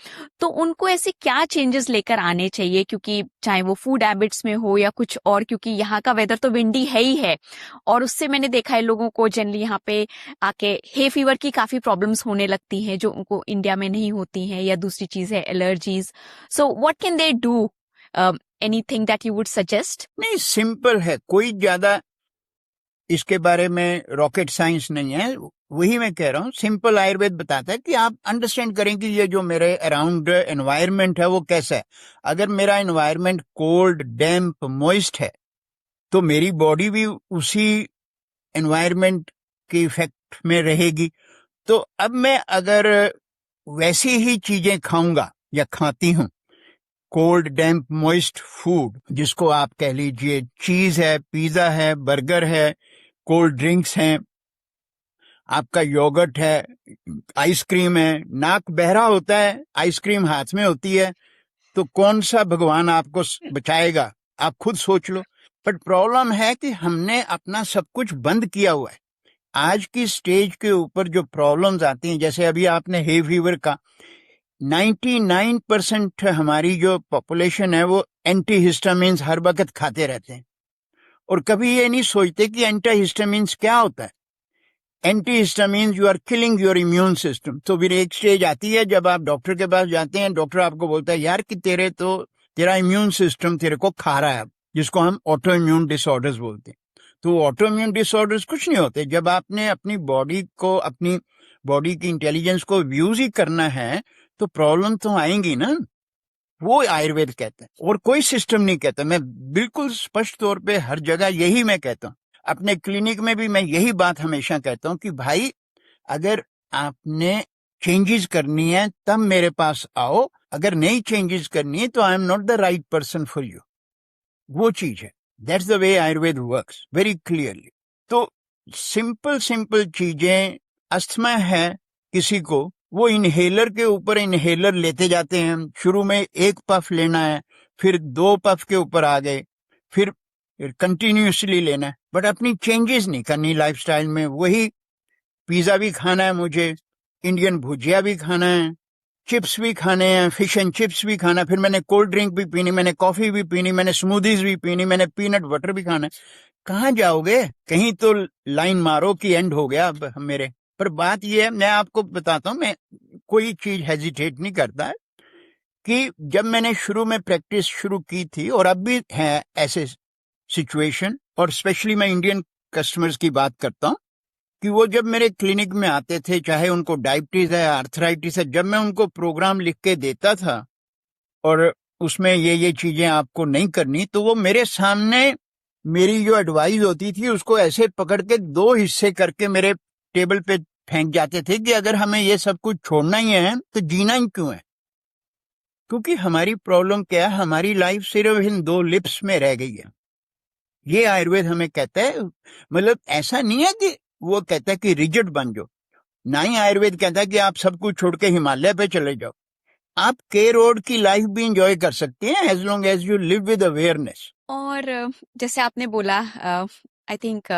तो उनको ऐसे क्या चेंजेस लेकर आने चाहिए, क्योंकि चाहे वो फूड हैबिट्स में हो या कुछ और, क्योंकि यहाँ का वेदर तो विंडी है ही है, और उससे मैंने देखा है लोगों को जनरली यहाँ पे आके हे फीवर की काफी प्रॉब्लम्स होने लगती हैं जो उनको इंडिया में नहीं होती हैं, या दूसरी चीज है allergies. So what can they do? Anything that you would suggest? नहीं, सिंपल है, कोई ज्यादा इसके बारे में रॉकेट साइंस नहीं है। वही मैं कह रहा हूँ, सिंपल आयुर्वेद बताता है कि आप अंडरस्टैंड करें कि ये जो मेरे अराउंड एनवायरनमेंट है वो कैसा है। अगर मेरा एनवायरनमेंट कोल्ड, डैम्प, मॉइस्ट है तो मेरी बॉडी भी उसी एनवायरनमेंट के इफेक्ट में रहेगी। तो अब मैं अगर वैसी ही चीजें खाऊंगा या खाती हूँ, कोल्ड, डैम्प, मॉइस्ट फूड, जिसको आप कह लीजिए चीज है, पिज्जा है, बर्गर है, कोल्ड ड्रिंक्स हैं, आपका योगर्ट है, आइसक्रीम है, नाक बहरा होता है, आइसक्रीम हाथ में होती है, तो कौन सा भगवान आपको बचाएगा? आप खुद सोच लो। बट प्रॉब्लम है कि हमने अपना सब कुछ बंद किया हुआ है। आज की स्टेज के ऊपर जो प्रॉब्लम्स आती हैं, जैसे अभी आपने हे फीवर का, 99% हमारी जो पॉपुलेशन है वो एंटीहिस्टामिन्स हर वक्त खाते रहते हैं, और कभी ये नहीं सोचते कि एंटीहिस्टामिन्स क्या होता है। Antihistamines, you are killing your immune system. तो फिर एक स्टेज आती है जब आप डॉक्टर के पास जाते हैं, डॉक्टर आपको बोलता है यार कि तेरा इम्यून सिस्टम तेरे को खा रहा है, जिसको हम ऑटो इम्यून डिसऑर्डर्स बोलते हैं। तो ऑटो इम्यून डिसऑर्डर्स कुछ नहीं होते। जब आपने अपनी बॉडी को, अपनी बॉडी की इंटेलिजेंस को यूज ही करना है तो प्रॉब्लम तो आएंगी ना। वो आयुर्वेद कहते हैं और कोई सिस्टम नहीं कहता। मैं बिल्कुल स्पष्ट तौर पे हर जगह यही मैं कहता हूँ, अपने क्लिनिक में भी मैं यही बात हमेशा कहता हूँ कि भाई अगर आपने चेंजेस करनी है तब मेरे पास आओ, अगर नहीं चेंजेस करनी है तो आई am not the right person for you. वो चीज है, that's the way Ayurveda works very clearly. तो सिंपल चीजें, अस्थमा है किसी को, वो इनहेलर के ऊपर इनहेलर लेते जाते हैं। शुरू में 1 पफ लेना है, फिर 2 पफ के ऊपर आ गए, फिर कंटिन्यूसली लेना है, बट अपनी चेंजेस नहीं करनी लाइफस्टाइल में। वही पिज्जा भी खाना है मुझे, इंडियन भुजिया भी खाना है, चिप्स भी खाने हैं, फिश एंड चिप्स भी खाना, फिर मैंने कोल्ड ड्रिंक भी पीनी, मैंने कॉफी भी पीनी, मैंने स्मूदीज भी पीनी, मैंने पीनट बटर भी खाना है। कहाँ जाओगे, कहीं तो लाइन मारो कि एंड हो गया अब मेरे। पर बात ये है, मैं आपको बताता हूँ, मैं कोई चीज हेजिटेट नहीं करता है कि जब मैंने शुरू में प्रैक्टिस शुरू की थी, और अब भी है ऐसे सिचुएशन, और स्पेशली मैं इंडियन कस्टमर्स की बात करता हूँ कि वो जब मेरे क्लिनिक में आते थे, चाहे उनको डायबिटीज है, आर्थराइटिस है, जब मैं उनको प्रोग्राम लिख के देता था और उसमें ये चीजें आपको नहीं करनी, तो वो मेरे सामने मेरी जो एडवाइस होती थी उसको ऐसे पकड़ के दो हिस्से करके मेरे टेबल पे फेंक जाते थे कि अगर हमें ये सब कुछ छोड़ना ही है तो जीना ही क्यों है। क्योंकि हमारी प्रॉब्लम क्या है, हमारी लाइफ सिर्फ इन दो लिप्स में रह गई है। ये आयुर्वेद हमें कहता है, मतलब ऐसा नहीं है कि वो कहता है कि रिजिड बन जाओ, ना ही आयुर्वेद कहता है कि आप सब कुछ छोड़ के हिमालय पे चले जाओ। आप के रोड की लाइफ भी इंजॉय कर सकते हैं as long as you live with awareness. और जैसे आपने बोला, आई थिंक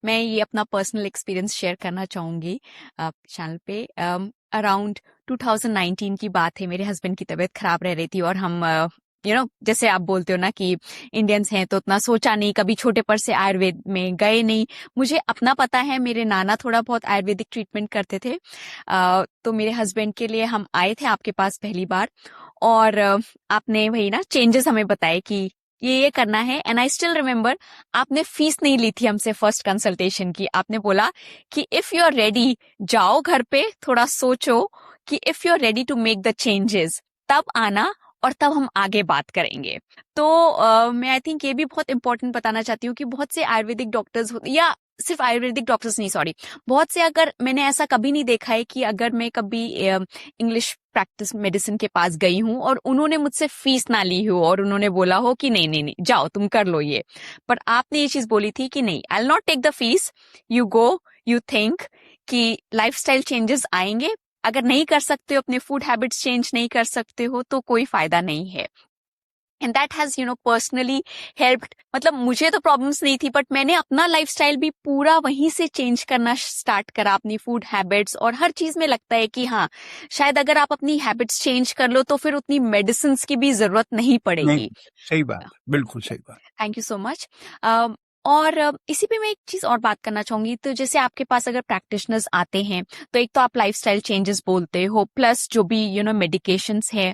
मैं ये अपना पर्सनल एक्सपीरियंस शेयर करना चाहूंगी चैनल पे। अराउंड 2019 की बात है, मेरे हस्बैंड की तबीयत खराब रह रही थी और हम जैसे आप बोलते हो ना कि इंडियंस हैं तो उतना सोचा नहीं, कभी छोटे पर से आयुर्वेद में गए नहीं। मुझे अपना पता है, मेरे नाना थोड़ा बहुत आयुर्वेदिक ट्रीटमेंट करते थे। तो मेरे हस्बैंड के लिए हम आए थे आपके पास पहली बार, और आपने वही ना चेंजेस हमें बताए कि ये करना है। एंड आई स्टिल रिमेम्बर, आपने फीस नहीं ली थी हमसे फर्स्ट कंसल्टेशन की। आपने बोला कि इफ यू आर रेडी, जाओ घर पे थोड़ा सोचो कि if you are ready to make the changes, तब आना और तब हम आगे बात करेंगे। तो मैं आई थिंक ये भी बहुत इंपॉर्टेंट बताना चाहती हूँ कि बहुत से आयुर्वेदिक डॉक्टर्स या सिर्फ आयुर्वेदिक डॉक्टर्स नहीं, सॉरी, बहुत से, अगर मैंने ऐसा कभी नहीं देखा है कि अगर मैं कभी इंग्लिश प्रैक्टिस मेडिसिन के पास गई हूँ और उन्होंने मुझसे फीस ना ली हो और उन्होंने बोला हो कि नहीं नहीं नहीं जाओ तुम कर लो ये। पर आपने ये चीज बोली थी कि नहीं, I will not take the fees, you go, you think कि लाइफस्टाइल चेंजेस आएंगे। अगर नहीं कर सकते हो, अपने फूड हैबिट्स चेंज नहीं कर सकते हो, तो कोई फायदा नहीं है। And that has personally helped. मतलब मुझे तो प्रॉब्लम्स नहीं थी, बट मैंने अपना लाइफस्टाइल भी पूरा वहीं से चेंज करना स्टार्ट करा, अपनी फूड हैबिट्स और हर चीज में। लगता है कि हाँ, शायद अगर आप अपनी हैबिट्स चेंज कर लो तो फिर उतनी मेडिसिन की भी जरूरत नहीं नहीं, पड़ेगी। सही बात, बिल्कुल सही बात। Thank you so much. और इसी पे मैं एक चीज और बात करना चाहूंगी। तो जैसे आपके पास अगर प्रैक्टिशनर्स आते हैं, तो एक तो आप लाइफस्टाइल चेंजेस बोलते हो, प्लस जो भी मेडिकेशंस है,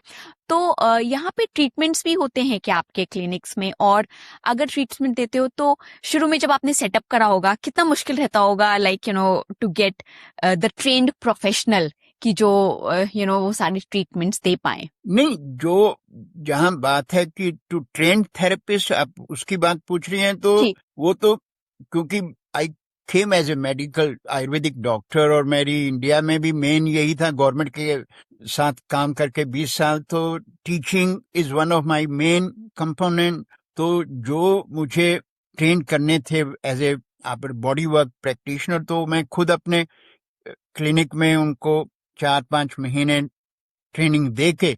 तो यहाँ पे ट्रीटमेंट्स भी होते हैं क्या आपके क्लिनिक्स में? और अगर ट्रीटमेंट देते हो तो शुरू में जब आपने सेटअप करा होगा, कितना मुश्किल रहता होगा, like to get the trained professional की जो वो सारी ट्रीटमेंट्स दे पाए? नहीं, जो जहां बात है कि टू ट्रेन थेरेपिस्ट, आप उसकी बात पूछ रही हैं, तो जी। वो तो क्योंकि I came as a medical Ayurvedic doctor, और मेरी इंडिया में भी मेन यही था, गवर्नमेंट के साथ काम करके 20 साल, तो teaching is one of my main component. तो जो मुझे ट्रेन करने थे as a body work practitioner, तो मैं खुद अपने क्लिनिक में उनको 4-5 महीने ट्रेनिंग दे के,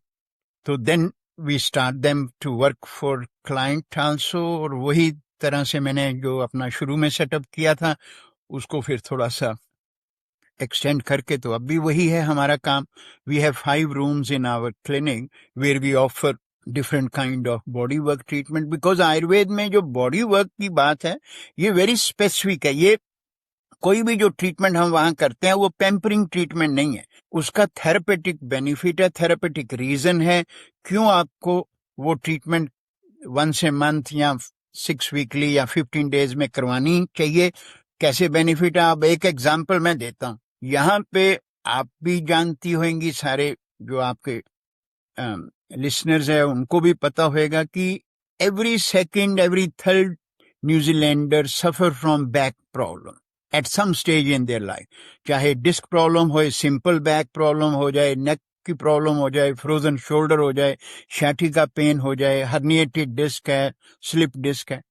तो then we start them to work for client also. और वही तरह से मैंने जो अपना शुरू में सेटअप किया था उसको फिर थोड़ा सा एक्सटेंड करके, तो अब भी वही है हमारा काम। We have 5 rooms in our clinic where we offer different kind of body work treatment, because Ayurveda में जो बॉडी वर्क की बात है ये वेरी स्पेसिफिक है। ये कोई भी जो ट्रीटमेंट हम वहां करते हैं वो पैम्परिंग ट्रीटमेंट नहीं है, उसका थेरेपेटिक बेनिफिट है, थेरेपेटिक रीजन है क्यों आपको वो ट्रीटमेंट वंस ए मंथ या 6 वीकली या 15 डेज में करवानी चाहिए। कैसे बेनिफिट है, अब एक एग्जांपल मैं देता हूँ। यहाँ पे आप भी जानती होंगी, सारे जो आपके लिसनर्स है उनको भी पता होगा कि every second, every third New Zealander suffer from back problem at some stage in their life. चाहे डिस्क प्रॉब्लम हो, सिंपल बैक प्रॉब्लम हो जाए, नेक की प्रॉब्लम हो जाए, फ्रोजन शोल्डर हो जाए, छाती का पेन हो जाए, हर्निएटेड डिस्क है, स्लिप डिस्क है।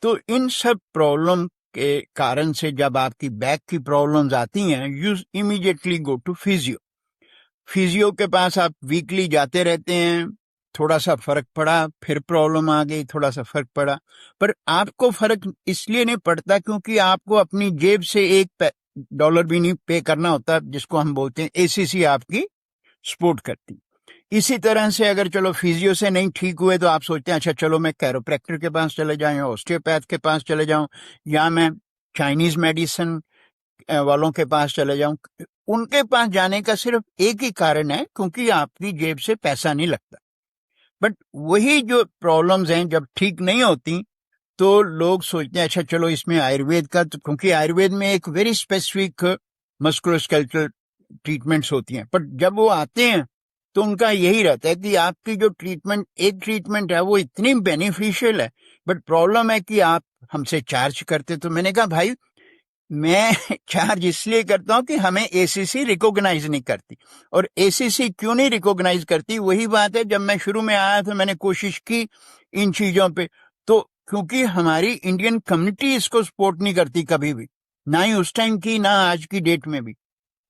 तो इन सब प्रॉब्लम के कारण से जब आपकी बैक की प्रॉब्लम्स आती हैं, you immediately go to physio. Physio के पास आप वीकली जाते रहते हैं, थोड़ा सा फर्क पड़ा, फिर प्रॉब्लम आ गई, थोड़ा सा फर्क पड़ा। पर आपको फर्क इसलिए नहीं पड़ता क्योंकि आपको अपनी जेब से $1 भी नहीं पे करना होता, जिसको हम बोलते हैं एसीसी आपकी सपोर्ट करती। इसी तरह से अगर चलो फिजियो से नहीं ठीक हुए तो आप सोचते हैं अच्छा चलो मैं कैरोप्रैक्टर के पास चले जाऊं या ऑस्टियोपैथ के पास चले जाऊं या मैं चाइनीज मेडिसिन वालों के पास चले जाऊं। उनके पास जाने का सिर्फ एक ही कारण है, क्योंकि आपकी जेब से पैसा नहीं लगता। बट वही जो प्रॉब्लम्स हैं जब ठीक नहीं होती तो लोग सोचते हैं अच्छा चलो इसमें आयुर्वेद का, तो क्योंकि आयुर्वेद में एक वेरी स्पेसिफिक मस्कुलोस्केलेटल ट्रीटमेंट्स होती हैं, पर जब वो आते हैं तो उनका यही रहता है कि आपकी जो ट्रीटमेंट एक ट्रीटमेंट है वो इतनी बेनिफिशियल है, बट प्रॉब्लम है कि आप हमसे चार्ज करते। तो मैंने कहा भाई मैं चार्ज इसलिए करता हूं कि हमें एसीसी रिकॉग्नाइज नहीं करती। और एसीसी क्यों नहीं रिकॉग्नाइज करती, वही बात है, जब मैं शुरू में आया था मैंने कोशिश की इन चीजों पे, तो क्योंकि हमारी इंडियन कम्युनिटी इसको सपोर्ट नहीं करती कभी भी, ना ही उस टाइम की ना आज की डेट में भी।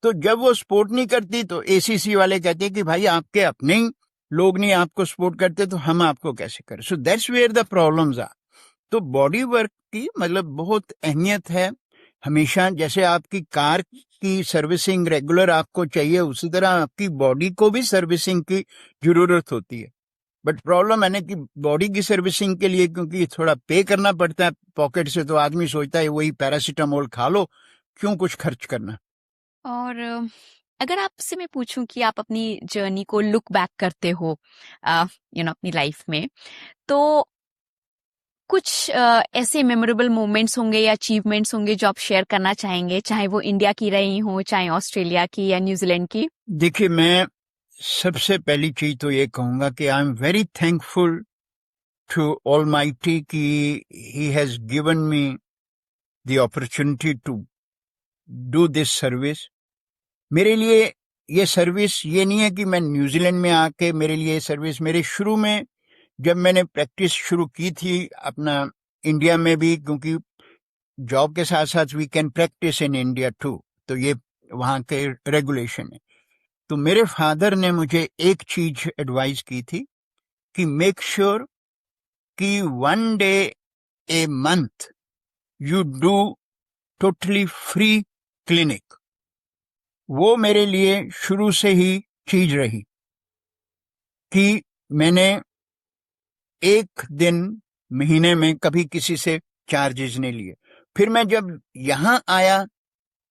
तो जब वो सपोर्ट नहीं करती तो एसीसी वाले कहते हैं कि भाई आपके अपने ही लोग नहीं आपको सपोर्ट करते तो हम आपको कैसे करें। So that's where the problems are. तो बॉडी वर्क की मतलब बहुत अहमियत है हमेशा। जैसे आपकी कार की सर्विसिंग रेगुलर आपको चाहिए, उसी तरह आपकी बॉडी को भी सर्विसिंग की जरूरत होती है। बट प्रॉब्लम है ना कि बॉडी की सर्विसिंग के लिए क्योंकि थोड़ा पे करना पड़ता है पॉकेट से, तो आदमी सोचता है वही पैरासीटामोल खा लो, क्यों कुछ खर्च करना। और अगर आपसे मैं पूछूं कि आप अपनी जर्नी को लुक बैक करते हो अपनी लाइफ में, तो कुछ ऐसे मेमोरेबल मोमेंट्स होंगे या अचीवमेंट्स होंगे जो आप शेयर करना चाहेंगे, चाहे वो इंडिया की रही हो, चाहे ऑस्ट्रेलिया की या न्यूजीलैंड की? देखिए मैं सबसे पहली चीज तो ये कहूंगा कि I am very thankful to almighty कि he has given me the opportunity to do this service. मेरे लिए ये सर्विस ये नहीं है कि मैं न्यूजीलैंड में आके, मेरे लिए सर्विस मेरे शुरू में जब मैंने प्रैक्टिस शुरू की थी अपना इंडिया में भी, क्योंकि जॉब के साथ साथ we can practise in India too, तो ये वहाँ के रेगुलेशन है। तो मेरे फादर ने मुझे एक चीज एडवाइस की थी कि मेक श्योर कि 1 day a month you do totally free clinic. वो मेरे लिए शुरू से ही चीज रही कि मैंने एक दिन महीने में कभी किसी से चार्जेस नहीं लिए। फिर मैं जब यहाँ आया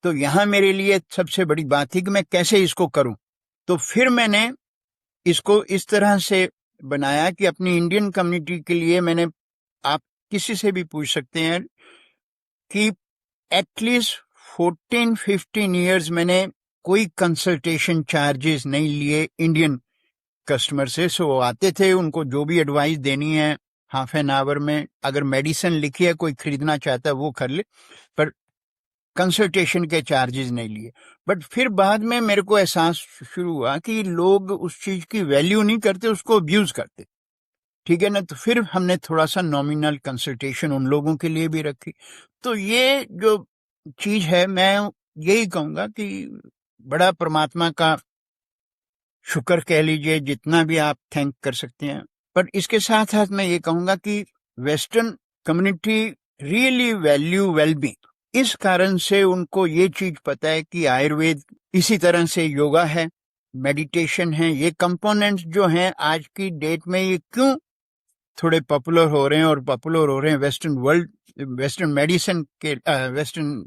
तो यहाँ मेरे लिए सबसे बड़ी बात थी कि मैं कैसे इसको करूं। तो फिर मैंने इसको इस तरह से बनाया कि अपनी इंडियन कम्युनिटी के लिए मैंने, आप किसी से भी पूछ सकते हैं कि एटलीस्ट 14-15 ईयर्स मैंने कोई कंसल्टेशन चार्जेस नहीं लिए इंडियन कस्टमर से। सो वो आते थे, उनको जो भी एडवाइस देनी है हाफ एन आवर में, अगर मेडिसिन लिखी है कोई खरीदना चाहता है वो कर ले, पर कंसल्टेशन के चार्जेस नहीं लिए। बट फिर बाद में मेरे को एहसास शुरू हुआ कि लोग उस चीज की वैल्यू नहीं करते, उसको अब्यूज करते, ठीक है ना। तो फिर हमने थोड़ा सा नॉमिनल कंसल्टेशन उन लोगों के लिए भी रखी। तो ये जो चीज है मैं यही कहूंगा कि बड़ा परमात्मा का शुक्र कह लीजिए, जितना भी आप थैंक कर सकते हैं। पर इसके साथ साथ मैं ये कहूंगा कि western community really value wellbeing. इस कारण से उनको ये चीज पता है कि आयुर्वेद, इसी तरह से योगा है, मेडिटेशन है, ये कंपोनेंट्स जो हैं आज की डेट में ये क्यों थोड़े पॉपुलर हो रहे हैं, और पॉपुलर हो रहे हैं वेस्टर्न वर्ल्ड, वेस्टर्न मेडिसिन के, वेस्टर्न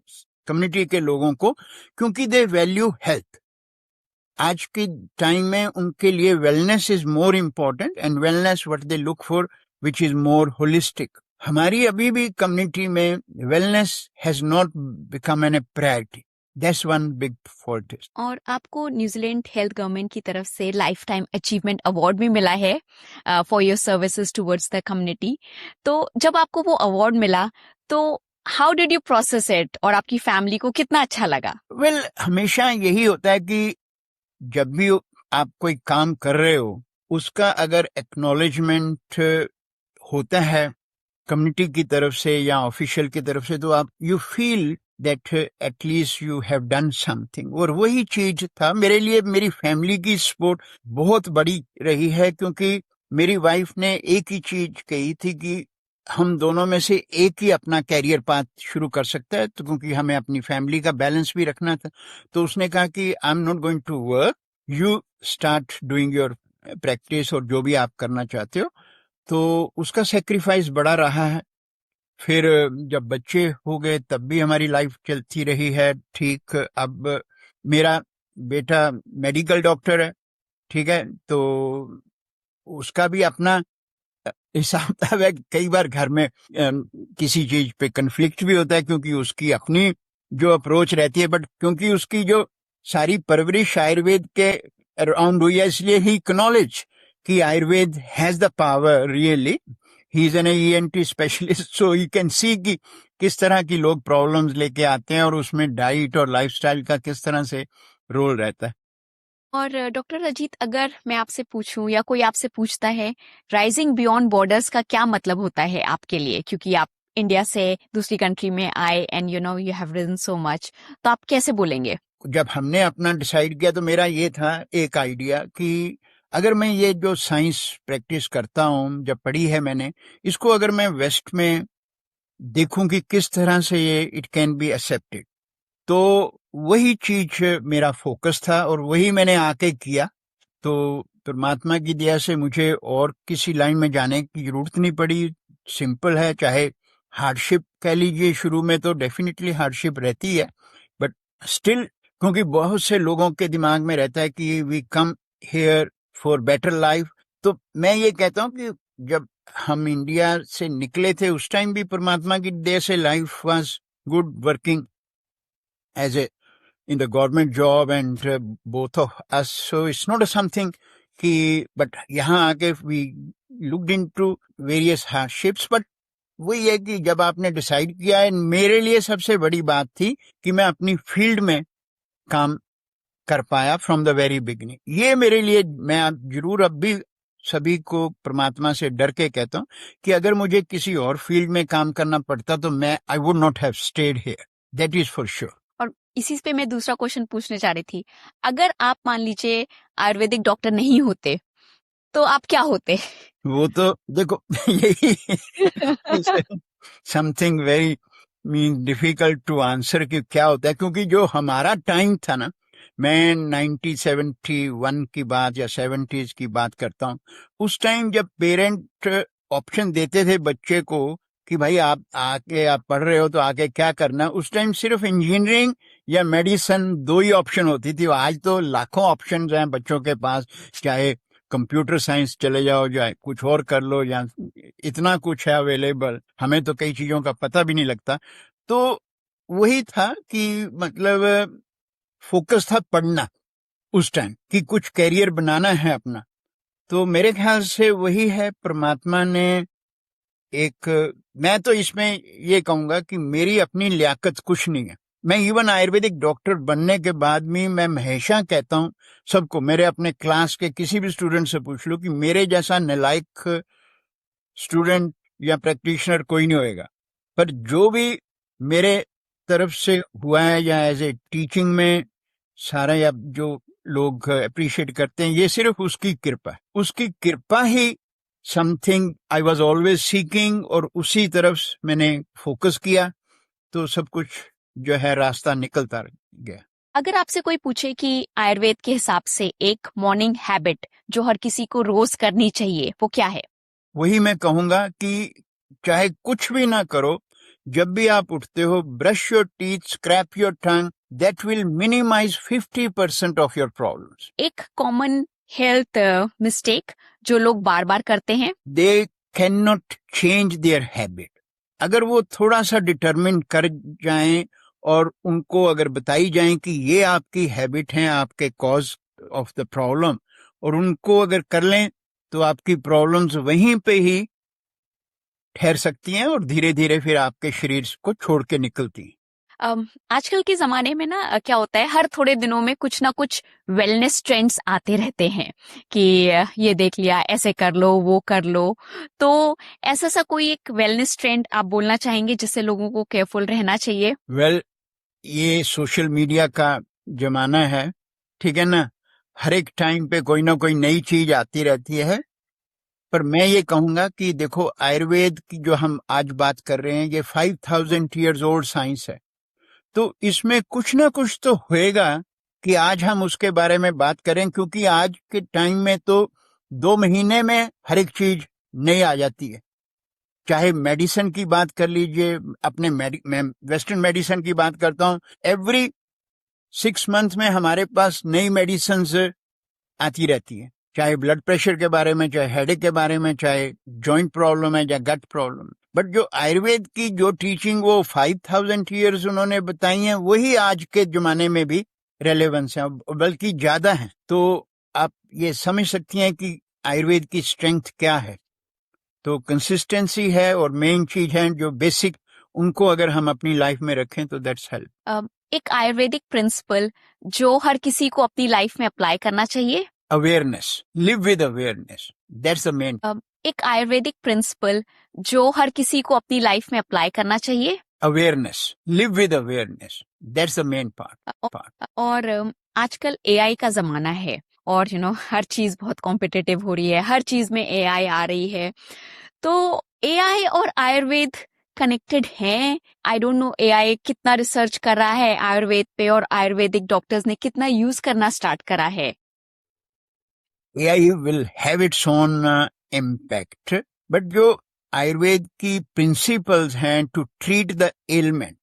कम्युनिटी के लोगों को, क्योंकि दे वैल्यू हेल्थ। आज के टाइम में उनके लिए wellness is more important, and wellness what they look for which is more holistic. हमारी अभी भी कम्युनिटी में wellness has not become an a priority. That's one big fault. और आपको न्यूजीलैंड हेल्थ गवर्नमेंट की तरफ से लाइफ टाइम अचीवमेंट अवार्ड भी मिला है for your services towards the community. तो जब आपको वो अवार्ड मिला तो how did you process it, और आपकी फैमिली को कितना अच्छा लगा? वेल, हमेशा यही होता है कि जब भी आप कोई काम कर रहे हो उसका अगर एक्नॉलेजमेंट होता है कम्युनिटी की तरफ से या ऑफिशियल की तरफ से, तो आप you feel that at least you have done something. और वही चीज था मेरे लिए। मेरी फैमिली की सपोर्ट बहुत बड़ी रही है, क्योंकि मेरी वाइफ ने एक ही चीज कही थी कि हम दोनों में से एक ही अपना कैरियर पाथ शुरू कर सकता है, तो क्योंकि हमें अपनी फैमिली का बैलेंस भी रखना था। तो उसने कहा कि I am not going to work, you start doing your practice और जो भी आप करना चाहते हो, तो उसका सेक्रीफाइस बड़ा रहा है। फिर जब बच्चे हो गए तब भी हमारी लाइफ चलती रही है ठीक। अब मेरा बेटा मेडिकल डॉक्टर है, ठीक है, तो उसका भी अपना हिसाब किताब है। कई बार घर में किसी चीज पे कन्फ्लिक्ट भी होता है क्योंकि उसकी अपनी जो अप्रोच रहती है, बट क्योंकि उसकी जो सारी परवरिश आयुर्वेद के अराउंड हुई है, इसलिए ही एक्नॉलेज कि Ayurveda has the power really. He is an ENT specialist, so you can see कि किस तरह की लोग प्रॉब्लम्स लेके आते हैं और उसमें डाइट और लाइफस्टाइल का किस तरह से रोल रहता है। और डॉक्टर अजीत, अगर मैं आपसे पूछूं या कोई आपसे पूछता है राइजिंग बियॉन्ड बॉर्डर्स का क्या मतलब होता है आपके लिए, क्योंकि आप इंडिया से दूसरी कंट्री में आए and you have reason so much, तो आप कैसे बोलेंगे? जब हमने अपना डिसाइड किया तो मेरा ये था एक आइडिया कि अगर मैं ये जो साइंस प्रैक्टिस करता हूँ, जब पढ़ी है मैंने, इसको अगर मैं वेस्ट में देखूं कि किस तरह से ये इट कैन बी एक्सेप्टेड, तो वही चीज मेरा फोकस था और वही मैंने आके किया। तो परमात्मा की दया से मुझे और किसी लाइन में जाने की जरूरत नहीं पड़ी। सिंपल है, चाहे हार्डशिप कह लीजिए, शुरू में तो डेफिनेटली हार्डशिप रहती है, बट स्टिल क्योंकि बहुत से लोगों के दिमाग में रहता है कि we come here for better life. तो मैं ये कहता हूँ कि जब हम इंडिया से निकले थे उस टाइम भी परमात्मा की दया से life was good, working as a in the government job and both of us, so it's not a something कि but यहाँ आके we looked into various hardships, but वही है कि जब आपने डिसाइड किया है, मेरे लिए सबसे बड़ी बात थी कि मैं अपनी फील्ड में काम कर पाया फ्रॉम द वेरी बिगिनिंग। ये मेरे लिए, मैं जरूर अब भी सभी को परमात्मा से डर के कहता हूँ कि अगर मुझे किसी और फील्ड में काम करना पड़ता तो मैं I would not have stayed here, that is for sure. और इसी पे मैं दूसरा क्वेश्चन पूछने जा रही थी, अगर आप मान लीजिए आयुर्वेदिक डॉक्टर नहीं होते तो आप क्या होते? वो तो देखो यही something very mean difficult to answer कि क्या होता है, क्योंकि जो हमारा टाइम था ना, मैं 1971 की बात या 70s की बात करता हूँ, उस टाइम जब पेरेंट ऑप्शन देते थे बच्चे को कि भाई आप आके आप पढ़ रहे हो तो आके क्या करना, उस टाइम सिर्फ इंजीनियरिंग या मेडिसिन दो ही ऑप्शन होती थी। आज तो लाखों ऑप्शंस हैं बच्चों के पास, चाहे कंप्यूटर साइंस चले जाओ या कुछ और कर लो, या इतना कुछ है अवेलेबल, हमें तो कई चीजों का पता भी नहीं लगता। तो वही था कि मतलब फोकस था पढ़ना उस टाइम कि कुछ कैरियर बनाना है अपना। तो मेरे ख्याल से वही है, परमात्मा ने एक, मैं तो इसमें ये कहूंगा कि मेरी अपनी लियाकत कुछ नहीं है। मैं इवन आयुर्वेदिक डॉक्टर बनने के बाद भी मैं हमेशा कहता हूँ सबको, मेरे अपने क्लास के किसी भी स्टूडेंट से पूछ लो कि मेरे जैसा नालायक स्टूडेंट या प्रैक्टिशनर कोई नहीं होएगा, पर जो भी मेरे तरफ से हुआ है या एज ए टीचिंग में सारा या जो लोग अप्रिशिएट करते हैं, ये सिर्फ उसकी कृपा है। उसकी कृपा ही something I was always seeking, और उसी तरफ मैंने फोकस किया तो सब कुछ जो है रास्ता निकलता गया। अगर आपसे कोई पूछे कि आयुर्वेद के हिसाब से एक मॉर्निंग हैबिट जो हर किसी को रोज करनी चाहिए, वो क्या है? वही मैं कहूंगा कि चाहे कुछ भी ना करो, जब भी आप उठते हो, brush your teeth, scrap your tongue, that will minimise 50% of your problems. एक कॉमन हेल्थ मिस्टेक जो लोग बार बार करते हैं, they can not change their habit. अगर वो थोड़ा सा डिटरमिन कर जाएं और उनको अगर बताई जाए कि ये आपकी हैबिट है, आपके कॉज ऑफ द प्रॉब्लम, और उनको अगर कर लें तो आपकी प्रॉब्लम्स वहीं पे ही ठहर सकती हैं और धीरे धीरे फिर आपके शरीर को छोड़ के निकलती हैं। आजकल के जमाने में ना क्या होता है, हर थोड़े दिनों में कुछ ना कुछ वेलनेस ट्रेंड्स आते रहते हैं कि ये देख लिया, ऐसे कर लो, वो कर लो। तो ऐसा सा कोई एक वेलनेस ट्रेंड आप बोलना चाहेंगे जिससे लोगों को केयरफुल रहना चाहिए? वेल, ये सोशल मीडिया का जमाना है, ठीक है ना, हर एक टाइम पे कोई ना कोई नई चीज आती रहती है। पर मैं ये कहूंगा कि देखो, आयुर्वेद की जो हम आज बात कर रहे हैं, ये 5000 ईयर्स ओल्ड साइंस है, तो इसमें कुछ ना कुछ तो होएगा कि आज हम उसके बारे में बात करें, क्योंकि आज के टाइम में तो 2 महीने में हर एक चीज नई आ जाती है। चाहे मेडिसिन की बात कर लीजिए, अपने मैं वेस्टर्न मेडिसिन की बात करता हूँ, एवरी 6 मंथ में हमारे पास नई मेडिसिन आती रहती है, चाहे ब्लड प्रेशर के बारे में, चाहे हेडेक के बारे में, चाहे जॉइंट प्रॉब्लम है या गट प्रॉब्लम। बट जो आयुर्वेद की जो टीचिंग वो 5000 ईयर्स उन्होंने बताई है, वही आज के जमाने में भी रेलेवेंस है, बल्कि ज्यादा है। तो आप ये समझ सकती हैं कि आयुर्वेद की स्ट्रेंथ क्या है। तो कंसिस्टेंसी है और मेन चीज है जो बेसिक, उनको अगर हम अपनी लाइफ में रखें तो दैट्स हेल्प। एक आयुर्वेदिक प्रिंसिपल जो हर किसी को अपनी लाइफ में अप्लाई करना चाहिए। Awareness, live with awareness, that's the main. एक आयुर्वेदिक प्रिंसिपल जो हर किसी को अपनी लाइफ में अप्लाई करना चाहिए। Awareness, live with awareness, that's the main part. और आजकल एआई का जमाना है और हर चीज बहुत कॉम्पिटिटिव हो रही है, हर चीज में एआई आ रही है। तो एआई और आयुर्वेद कनेक्टेड हैं। आई डोंट नो एआई कितना रिसर्च कर रहा है आयुर्वेद पे और आयुर्वेदिक डॉक्टर्स ने कितना यूज करना स्टार्ट करा है। AI will have its own impact, but जो आयुर्वेद की प्रिंसिपल्स हैं टू ट्रीट द एलिमेंट,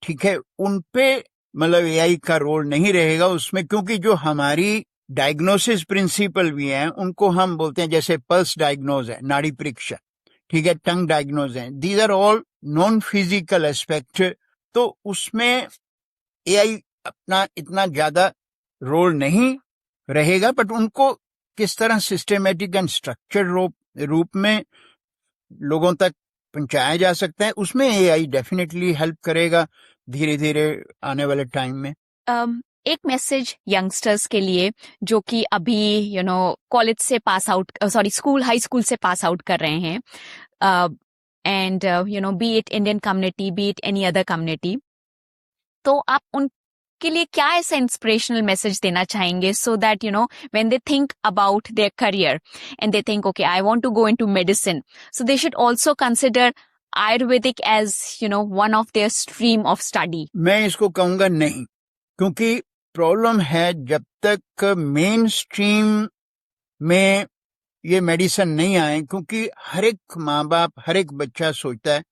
ठीक है, उन पे मतलब एआई का रोल नहीं रहेगा उसमें, क्योंकि जो हमारी डायग्नोसिस प्रिंसिपल भी हैं उनको हम बोलते हैं, जैसे पल्स डायग्नोज है, नाड़ी परीक्षा, ठीक है, टंग डायग्नोज है, these are all non physical aspect. तो उसमें एआई अपना इतना ज्यादा रोल नहीं रहेगा, बट उनको किस तरह सिस्टमेटिक एंड स्ट्रक्चर्ड रूप में लोगों तक पहुंचाया जा सकता है, उसमें एआई डेफिनेटली हेल्प करेगा धीरे धीरे आने वाले टाइम में। एक मैसेज यंगस्टर्स के लिए जो कि अभी कॉलेज से pass out, school, high school से पास आउट कर रहे हैं, and B it Indian community, B it any other community, तो आप उनके लिए क्या ऐसा इंस्पिरेशनल मैसेज देना चाहेंगे so that when they think about their career and they think okay I want to go into medicine, so they should also consider Ayurvedic as one of their stream of study? मैं इसको कहूंगा नहीं, क्योंकि problem है जब तक main stream में ये मेडिसिन नहीं आए, क्योंकि हर एक माँ बाप, हर एक बच्चा सोचता है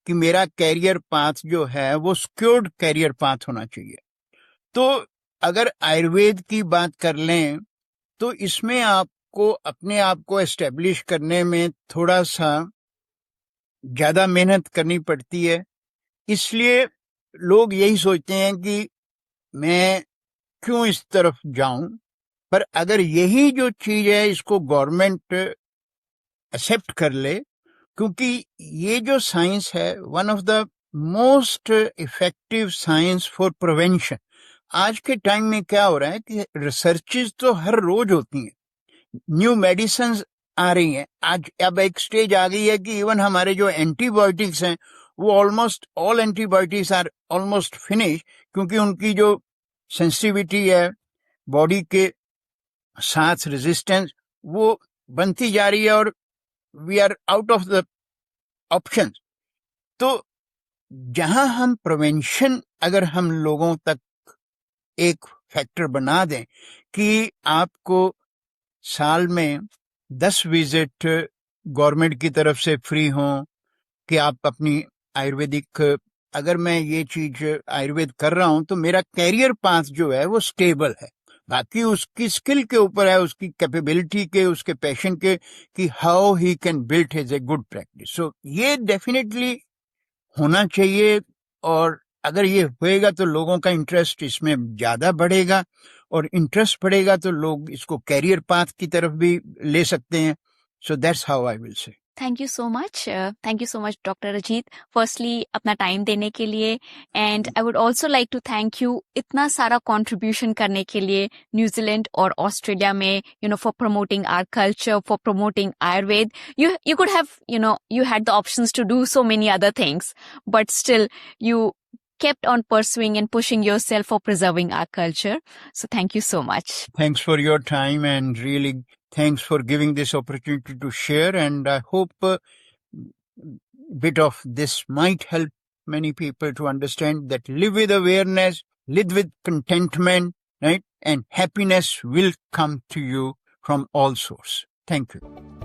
कि मेरा कैरियर पाथ जो है वो सिक्योर्ड कैरियर पाथ होना चाहिए। तो अगर आयुर्वेद की बात कर लें तो इसमें आपको अपने आप को एस्टेब्लिश करने में थोड़ा सा ज्यादा मेहनत करनी पड़ती है, इसलिए लोग यही सोचते हैं कि मैं क्यों इस तरफ जाऊं। पर अगर यही जो चीज है इसको गवर्नमेंट एक्सेप्ट कर ले, क्योंकि ये जो साइंस है one of the most effective science for prevention. आज के टाइम में क्या हो रहा है कि रिसर्चेस तो हर रोज होती हैं, न्यू मेडिसिन आ रही हैं। आज अब एक स्टेज आ गई है कि इवन हमारे जो एंटीबायोटिक्स हैं वो almost all antibiotics are almost finish, क्योंकि उनकी जो सेंसिटिविटी है बॉडी के साथ, रेजिस्टेंस, वो बनती जा रही है और we are out of the option. तो जहां हम प्रिवेंशन अगर हम लोगों तक एक फैक्टर बना दें कि आपको साल में 10 विजिट गवर्नमेंट की तरफ से फ्री हों, कि आप अपनी आयुर्वेदिक, अगर मैं ये चीज आयुर्वेद कर रहा हूं तो मेरा कैरियर पाथ जो है वो स्टेबल है, बाकी उसकी स्किल के ऊपर है, उसकी कैपेबिलिटी के, उसके पैशन के, कि how he can build his a good practice. So ये डेफिनेटली होना चाहिए, और अगर ये होएगा तो लोगों का इंटरेस्ट इसमें ज्यादा बढ़ेगा, और इंटरेस्ट बढ़ेगा तो लोग इसको कैरियर पाथ की तरफ भी ले सकते हैं। So that's how I will say. Thank you so much doctor Ajit, firstly अपना टाइम देने के लिए, and I would also like to thank you इतना सारा कंट्रीब्यूशन करने के लिए न्यूजीलैंड और ऑस्ट्रेलिया में, for promoting our culture, for promoting Ayurveda. You could have, you had the options to do so many other things, but still you kept on pursuing and pushing yourself for preserving our culture. So thank you so much. Thanks for your time, and really thanks for giving this opportunity to share, and I hope bit of this might help many people to understand that live with awareness, live with contentment, right? And happiness will come to you from all sources. Thank you.